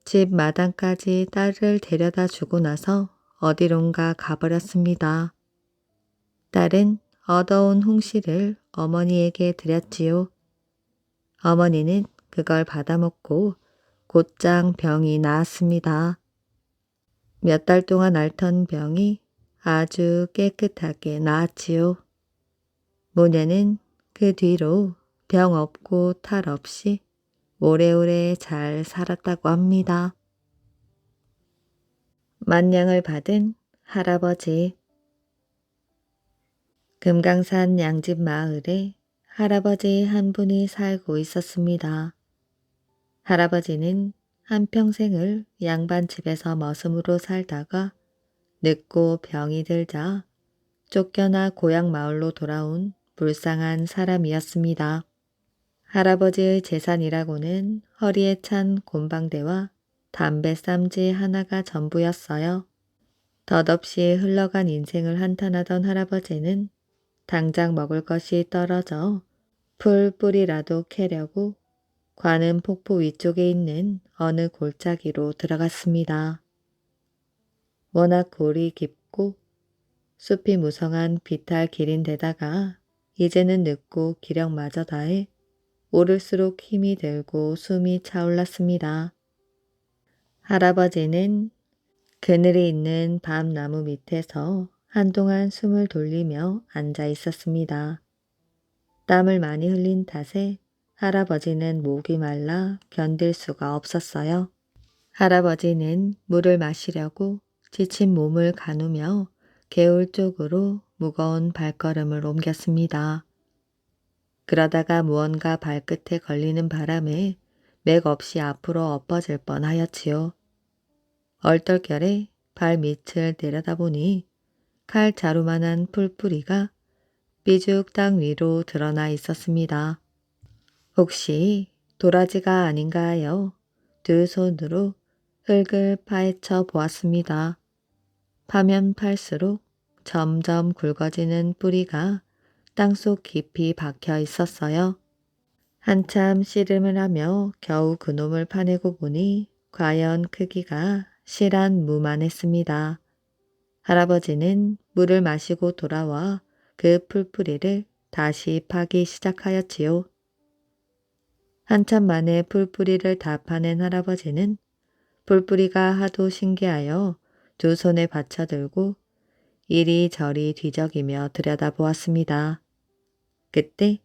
집 마당까지 딸을 데려다 주고 나서 어디론가 가버렸습니다. 딸은 얻어온 홍시를 어머니에게 드렸지요. 어머니는 그걸 받아먹고 곧장 병이 나았습니다. 몇 달 동안 앓던 병이 아주 깨끗하게 나았지요. 모녀는 그 뒤로 병 없고 탈 없이 오래오래 잘 살았다고 합니다. 만냥을 받은 할아버지. 금강산 양집 마을에 할아버지 한 분이 살고 있었습니다. 할아버지는 한평생을 양반집에서 머슴으로 살다가 늙고 병이 들자 쫓겨나 고향 마을로 돌아온 불쌍한 사람이었습니다. 할아버지의 재산이라고는 허리에 찬 곰방대와 담배 쌈지 하나가 전부였어요. 덧없이 흘러간 인생을 한탄하던 할아버지는 당장 먹을 것이 떨어져 풀뿌리라도 캐려고 관음 폭포 위쪽에 있는 어느 골짜기로 들어갔습니다. 워낙 골이 깊고 숲이 무성한 비탈 길인데다가 이제는 늙고 기력마저 다해 오를수록 힘이 들고 숨이 차올랐습니다. 할아버지는 그늘이 있는 밤나무 밑에서 한동안 숨을 돌리며 앉아 있었습니다. 땀을 많이 흘린 탓에 할아버지는 목이 말라 견딜 수가 없었어요. 할아버지는 물을 마시려고 지친 몸을 가누며 개울 쪽으로 무거운 발걸음을 옮겼습니다. 그러다가 무언가 발끝에 걸리는 바람에 맥없이 앞으로 엎어질 뻔하였지요. 얼떨결에 발밑을 내려다보니 칼 자루만한 풀뿌리가 삐죽 땅 위로 드러나 있었습니다. 혹시 도라지가 아닌가 하여 2 손으로 흙을 파헤쳐 보았습니다. 파면 팔수록 점점 굵어지는 뿌리가 땅속 깊이 박혀 있었어요. 한참 씨름을 하며 겨우 그놈을 파내고 보니 과연 크기가 실한 무만했습니다. 할아버지는 물을 마시고 돌아와 그 풀뿌리를 다시 파기 시작하였지요. 한참 만에 풀뿌리를 다 파낸 할아버지는 풀뿌리가 하도 신기하여 2 손에 받쳐들고 이리저리 뒤적이며 들여다보았습니다. 그때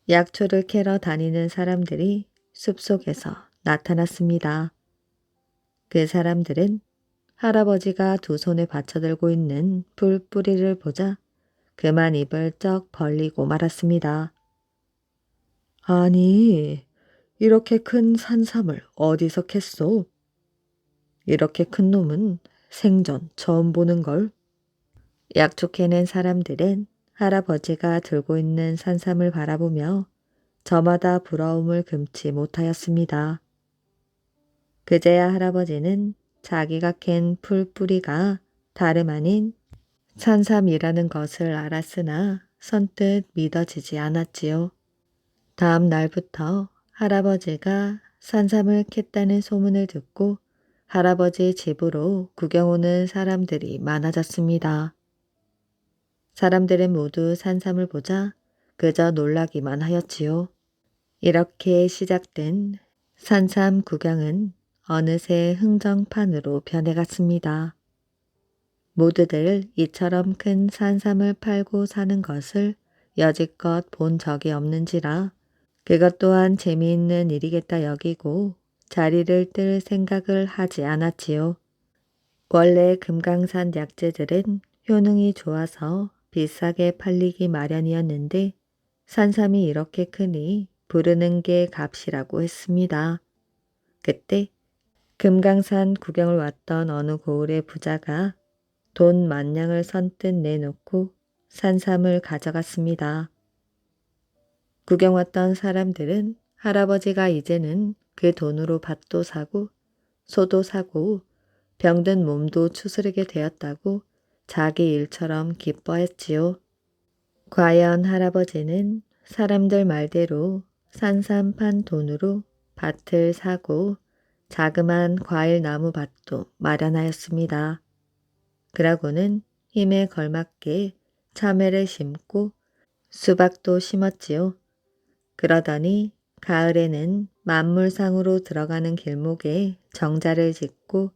약초를 캐러 다니는 사람들이 숲속에서 나타났습니다. 그 사람들은 할아버지가 2 손에 받쳐들고 있는 풀뿌리를 보자 그만 입을 쩍 벌리고 말았습니다. 아니, 이렇게 큰 산삼을 어디서 캤소? 이렇게 큰 놈은 생전 처음 보는걸. 약초 캐낸 사람들은 할아버지가 들고 있는 산삼을 바라보며 저마다 부러움을 금치 못하였습니다. 그제야 할아버지는 자기가 캔 풀뿌리가 다름 아닌 산삼이라는 것을 알았으나 선뜻 믿어지지 않았지요. 다음 날부터 할아버지가 산삼을 캤다는 소문을 듣고 할아버지 집으로 구경 오는 사람들이 많아졌습니다. 사람들은 모두 산삼을 보자 그저 놀라기만 하였지요. 이렇게 시작된 산삼 구경은 어느새 흥정판으로 변해갔습니다. 모두들 이처럼 큰 산삼을 팔고 사는 것을 여지껏 본 적이 없는지라 그것 또한 재미있는 일이겠다 여기고 자리를 뜰 생각을 하지 않았지요. 원래 금강산 약재들은 효능이 좋아서 비싸게 팔리기 마련이었는데 산삼이 이렇게 크니 부르는 게 값이라고 했습니다. 그때 금강산 구경을 왔던 어느 고을의 부자가 돈 만냥을 선뜻 내놓고 산삼을 가져갔습니다. 구경 왔던 사람들은 할아버지가 이제는 그 돈으로 밭도 사고 소도 사고 병든 몸도 추스르게 되었다고 자기 일처럼 기뻐했지요. 과연 할아버지는 사람들 말대로 산삼 판 돈으로 밭을 사고 자그만 과일 나무 밭도 마련하였습니다. 그러고는 힘에 걸맞게 참외를 심고 수박도 심었지요. 그러더니 가을에는 만물상으로 들어가는 길목에 정자를 짓고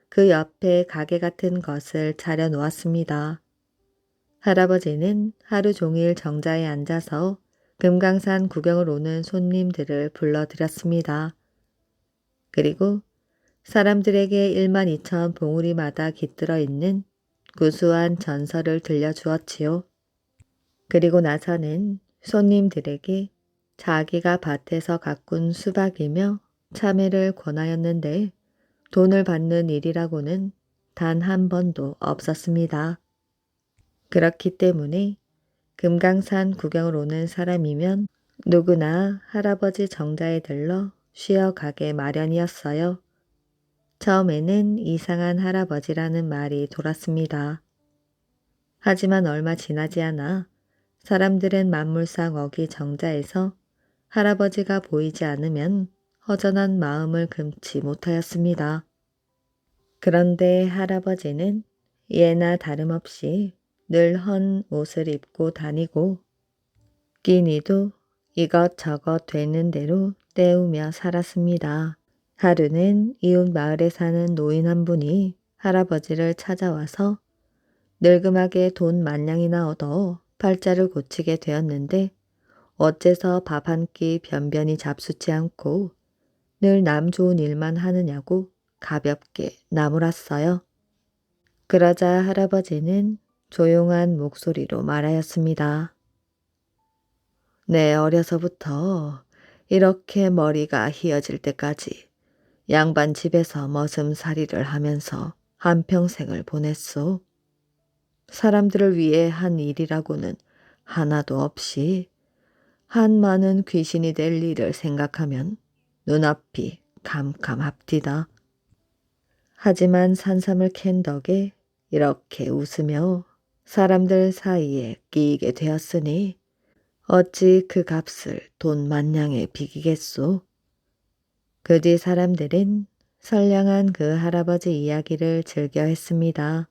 그 옆에 가게 같은 것을 차려 놓았습니다. 할아버지는 하루 종일 정자에 앉아서 금강산 구경을 오는 손님들을 불러들였습니다. 그리고 사람들에게 12,000 봉우리마다 깃들어 있는 구수한 전설을 들려주었지요. 그리고 나서는 손님들에게 자기가 밭에서 가꾼 수박이며 참외를 권하였는데 돈을 받는 일이라고는 단 한 번도 없었습니다. 그렇기 때문에 금강산 구경을 오는 사람이면 누구나 할아버지 정자에 들러 쉬어가게 마련이었어요. 처음에는 이상한 할아버지라는 말이 돌았습니다. 하지만 얼마 지나지 않아 사람들은 만물상 어기 정자에서 할아버지가 보이지 않으면 허전한 마음을 금치 못하였습니다. 그런데 할아버지는 예나 다름없이 늘 헌 옷을 입고 다니고 끼니도 이것저것 되는 대로 때우며 살았습니다. 하루는 이웃 마을에 사는 노인 한 분이 할아버지를 찾아와서 늙음하게 돈 만냥이나 얻어 팔자를 고치게 되었는데 어째서 밥 한 끼 변변히 잡수지 않고 늘 남 좋은 일만 하느냐고 가볍게 나무랐어요. 그러자 할아버지는 조용한 목소리로 말하였습니다. 내 어려서부터 이렇게 머리가 휘어질 때까지 양반 집에서 머슴살이를 하면서 한평생을 보냈소. 사람들을 위해 한 일이라고는 하나도 없이 한 많은 귀신이 될 일을 생각하면 눈앞이 캄캄합디다. 하지만 산삼을 캔 덕에 이렇게 웃으며 사람들 사이에 끼이게 되었으니 어찌 그 값을 돈 만냥에 비기겠소. 그 뒤 사람들은 선량한 그 할아버지 이야기를 즐겨 했습니다.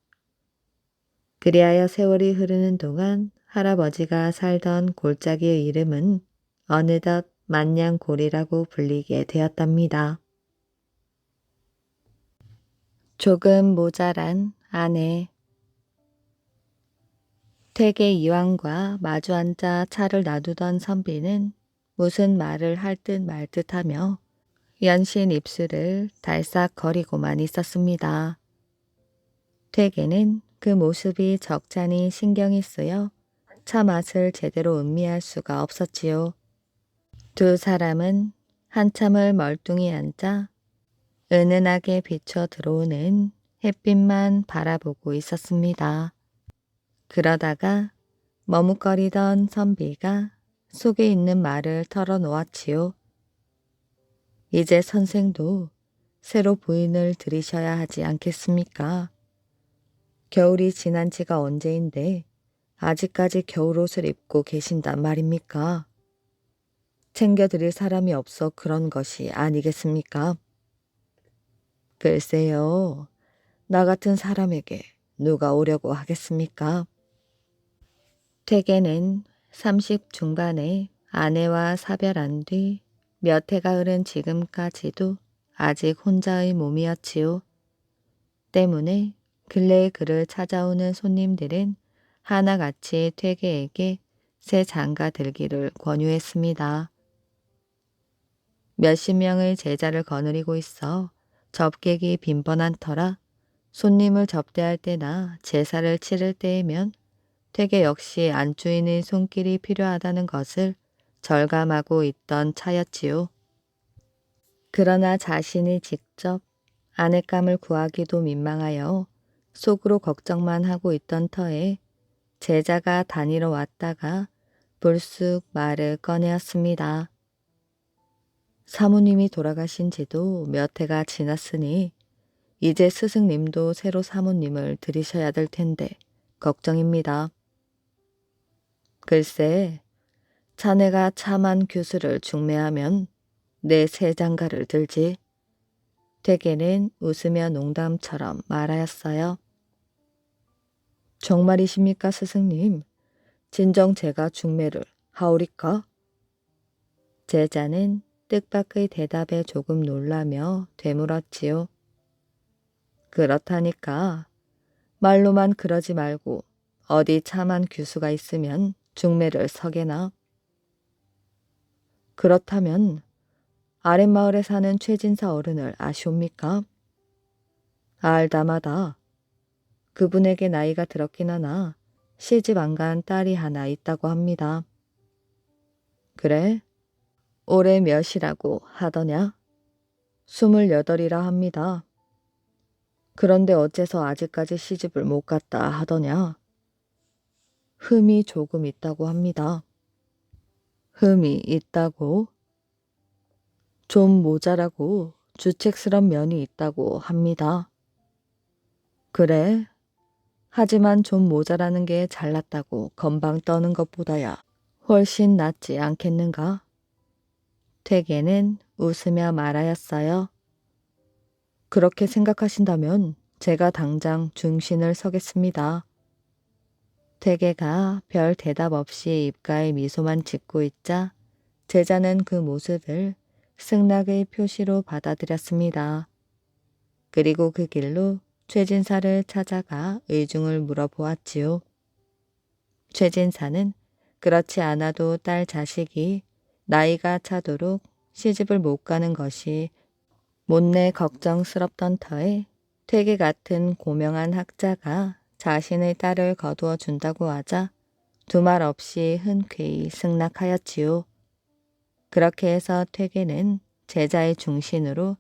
그리하여 세월이 흐르는 동안 할아버지가 살던 골짜기의 이름은 어느덧 만냥골이라고 불리게 되었답니다. 조금 모자란 아내. 퇴계 이왕과 마주 앉아 차를 놔두던 선비는 무슨 말을 할 듯 말 듯하며 연신 입술을 달싹거리고만 있었습니다. 퇴계는 그 모습이 적잖이 신경이 쓰여 차 맛을 제대로 음미할 수가 없었지요. 두 사람은 한참을 멀뚱히 앉아 은은하게 비쳐 들어오는 햇빛만 바라보고 있었습니다. 그러다가 머뭇거리던 선비가 속에 있는 말을 털어놓았지요. 이제 선생도 새로 부인을 들이셔야 하지 않겠습니까? 겨울이 지난 지가 언제인데 아직까지 겨울옷을 입고 계신단 말입니까? 챙겨드릴 사람이 없어 그런 것이 아니겠습니까? 글쎄요, 나 같은 사람에게 누가 오려고 하겠습니까? 퇴계는 30 중반에 아내와 사별한 뒤 몇 해가 흐른 지금까지도 아직 혼자의 몸이었지요. 때문에 근래에 그를 찾아오는 손님들은 하나같이 퇴계에게 새 장가 들기를 권유했습니다. 몇십 명의 제자를 거느리고 있어 접객이 빈번한 터라 손님을 접대할 때나 제사를 치를 때에면 퇴계 역시 안주인의 손길이 필요하다는 것을 절감하고 있던 차였지요. 그러나 자신이 직접 아내감을 구하기도 민망하여 속으로 걱정만 하고 있던 터에 제자가 다니러 왔다가 불쑥 말을 꺼내었습니다. 사모님이 돌아가신 지도 몇 해가 지났으니 이제 스승님도 새로 사모님을 들이셔야 될 텐데 걱정입니다. 글쎄, 자네가 참한 규수를 중매하면 내 새 장가를 들지. 되게는 웃으며 농담처럼 말하였어요. 정말이십니까, 스승님? 진정 제가 중매를 하오리까? 제자는 뜻밖의 대답에 조금 놀라며 되물었지요. 그렇다니까. 말로만 그러지 말고 어디 참한 규수가 있으면 중매를 서게나. 그렇다면 아랫마을에 사는 최진사 어른을 아시옵니까? 알다마다. 그분에게 나이가 들었긴 하나 시집 안 간 딸이 하나 있다고 합니다. 그래? 올해 몇이라고 하더냐? 28이라 합니다. 그런데 어째서 아직까지 시집을 못 갔다 하더냐? 흠이 조금 있다고 합니다. 흠이 있다고? 좀 모자라고 주책스런 면이 있다고 합니다. 그래? 하지만 좀 모자라는 게 잘났다고 건방 떠는 것보다야 훨씬 낫지 않겠는가? 퇴계는 웃으며 말하였어요. 그렇게 생각하신다면 제가 당장 중신을 서겠습니다. 퇴계가 별 대답 없이 입가에 미소만 짓고 있자 제자는 그 모습을 승낙의 표시로 받아들였습니다. 그리고 그 길로 최진사를 찾아가 의중을 물어보았지요. 최진사는 그렇지 않아도 딸 자식이 나이가 차도록 시집을 못 가는 것이 못내 걱정스럽던 터에 퇴계 같은 고명한 학자가 자신의 딸을 거두어 준다고 하자 두말 없이 흔쾌히 승낙하였지요. 그렇게 해서 퇴계는 제자의 중신으로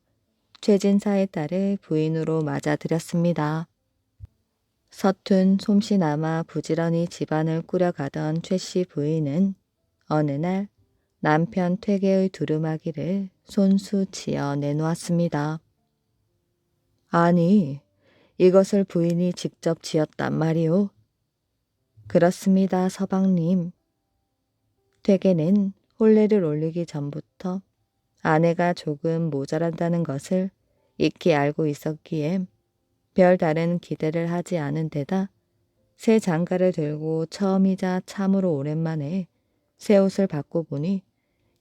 최진사의 딸을 부인으로 맞아들였습니다. 서툰 솜씨나마 부지런히 집안을 꾸려가던 최씨 부인은 어느 날 남편 퇴계의 두루마기를 손수 지어 내놓았습니다. 아니, 이것을 부인이 직접 지었단 말이오. 그렇습니다, 서방님. 퇴계는 혼례를 올리기 전부터 아내가 조금 모자란다는 것을 익히 알고 있었기에 별다른 기대를 하지 않은 데다 새 장가를 들고 처음이자 참으로 오랜만에 새 옷을 받고 보니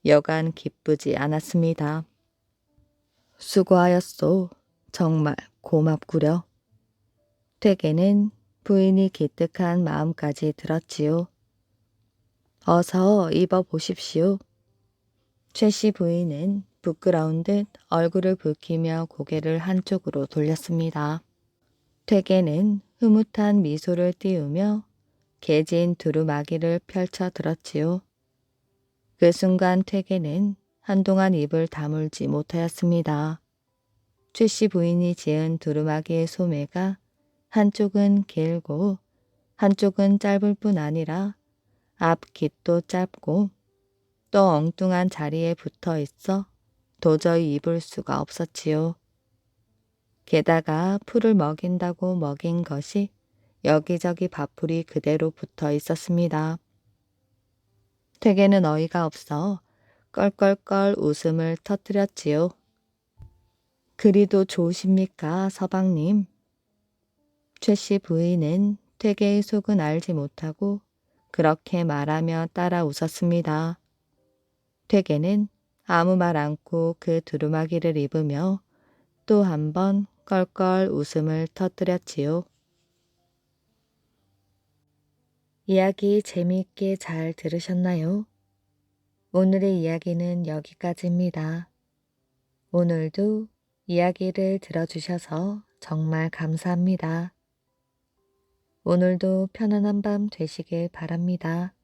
여간 기쁘지 않았습니다. 수고하였소. 정말 고맙구려. 퇴계는 부인이 기특한 마음까지 들었지요. 어서 입어보십시오. 최씨 부인은 부끄러운 듯 얼굴을 붉히며 고개를 한쪽으로 돌렸습니다. 퇴계는 흐뭇한 미소를 띄우며 개진 두루마기를 펼쳐 들었지요. 그 순간 퇴계는 한동안 입을 다물지 못하였습니다. 최씨 부인이 지은 두루마기의 소매가 한쪽은 길고 한쪽은 짧을 뿐 아니라 앞 깃도 짧고 또 엉뚱한 자리에 붙어 있어 도저히 입을 수가 없었지요. 게다가 풀을 먹인다고 먹인 것이 여기저기 밥풀이 그대로 붙어 있었습니다. 퇴계는 어이가 없어 껄껄껄 웃음을 터뜨렸지요. 그리도 좋으십니까, 서방님? 최씨 부인은 퇴계의 속은 알지 못하고 그렇게 말하며 따라 웃었습니다. 퇴계는 아무 말 않고 그 두루마기를 입으며 또 한 번 껄껄 웃음을 터뜨렸지요. 이야기 재미있게 잘 들으셨나요? 오늘의 이야기는 여기까지입니다. 오늘도 이야기를 들어주셔서 정말 감사합니다. 오늘도 편안한 밤 되시길 바랍니다.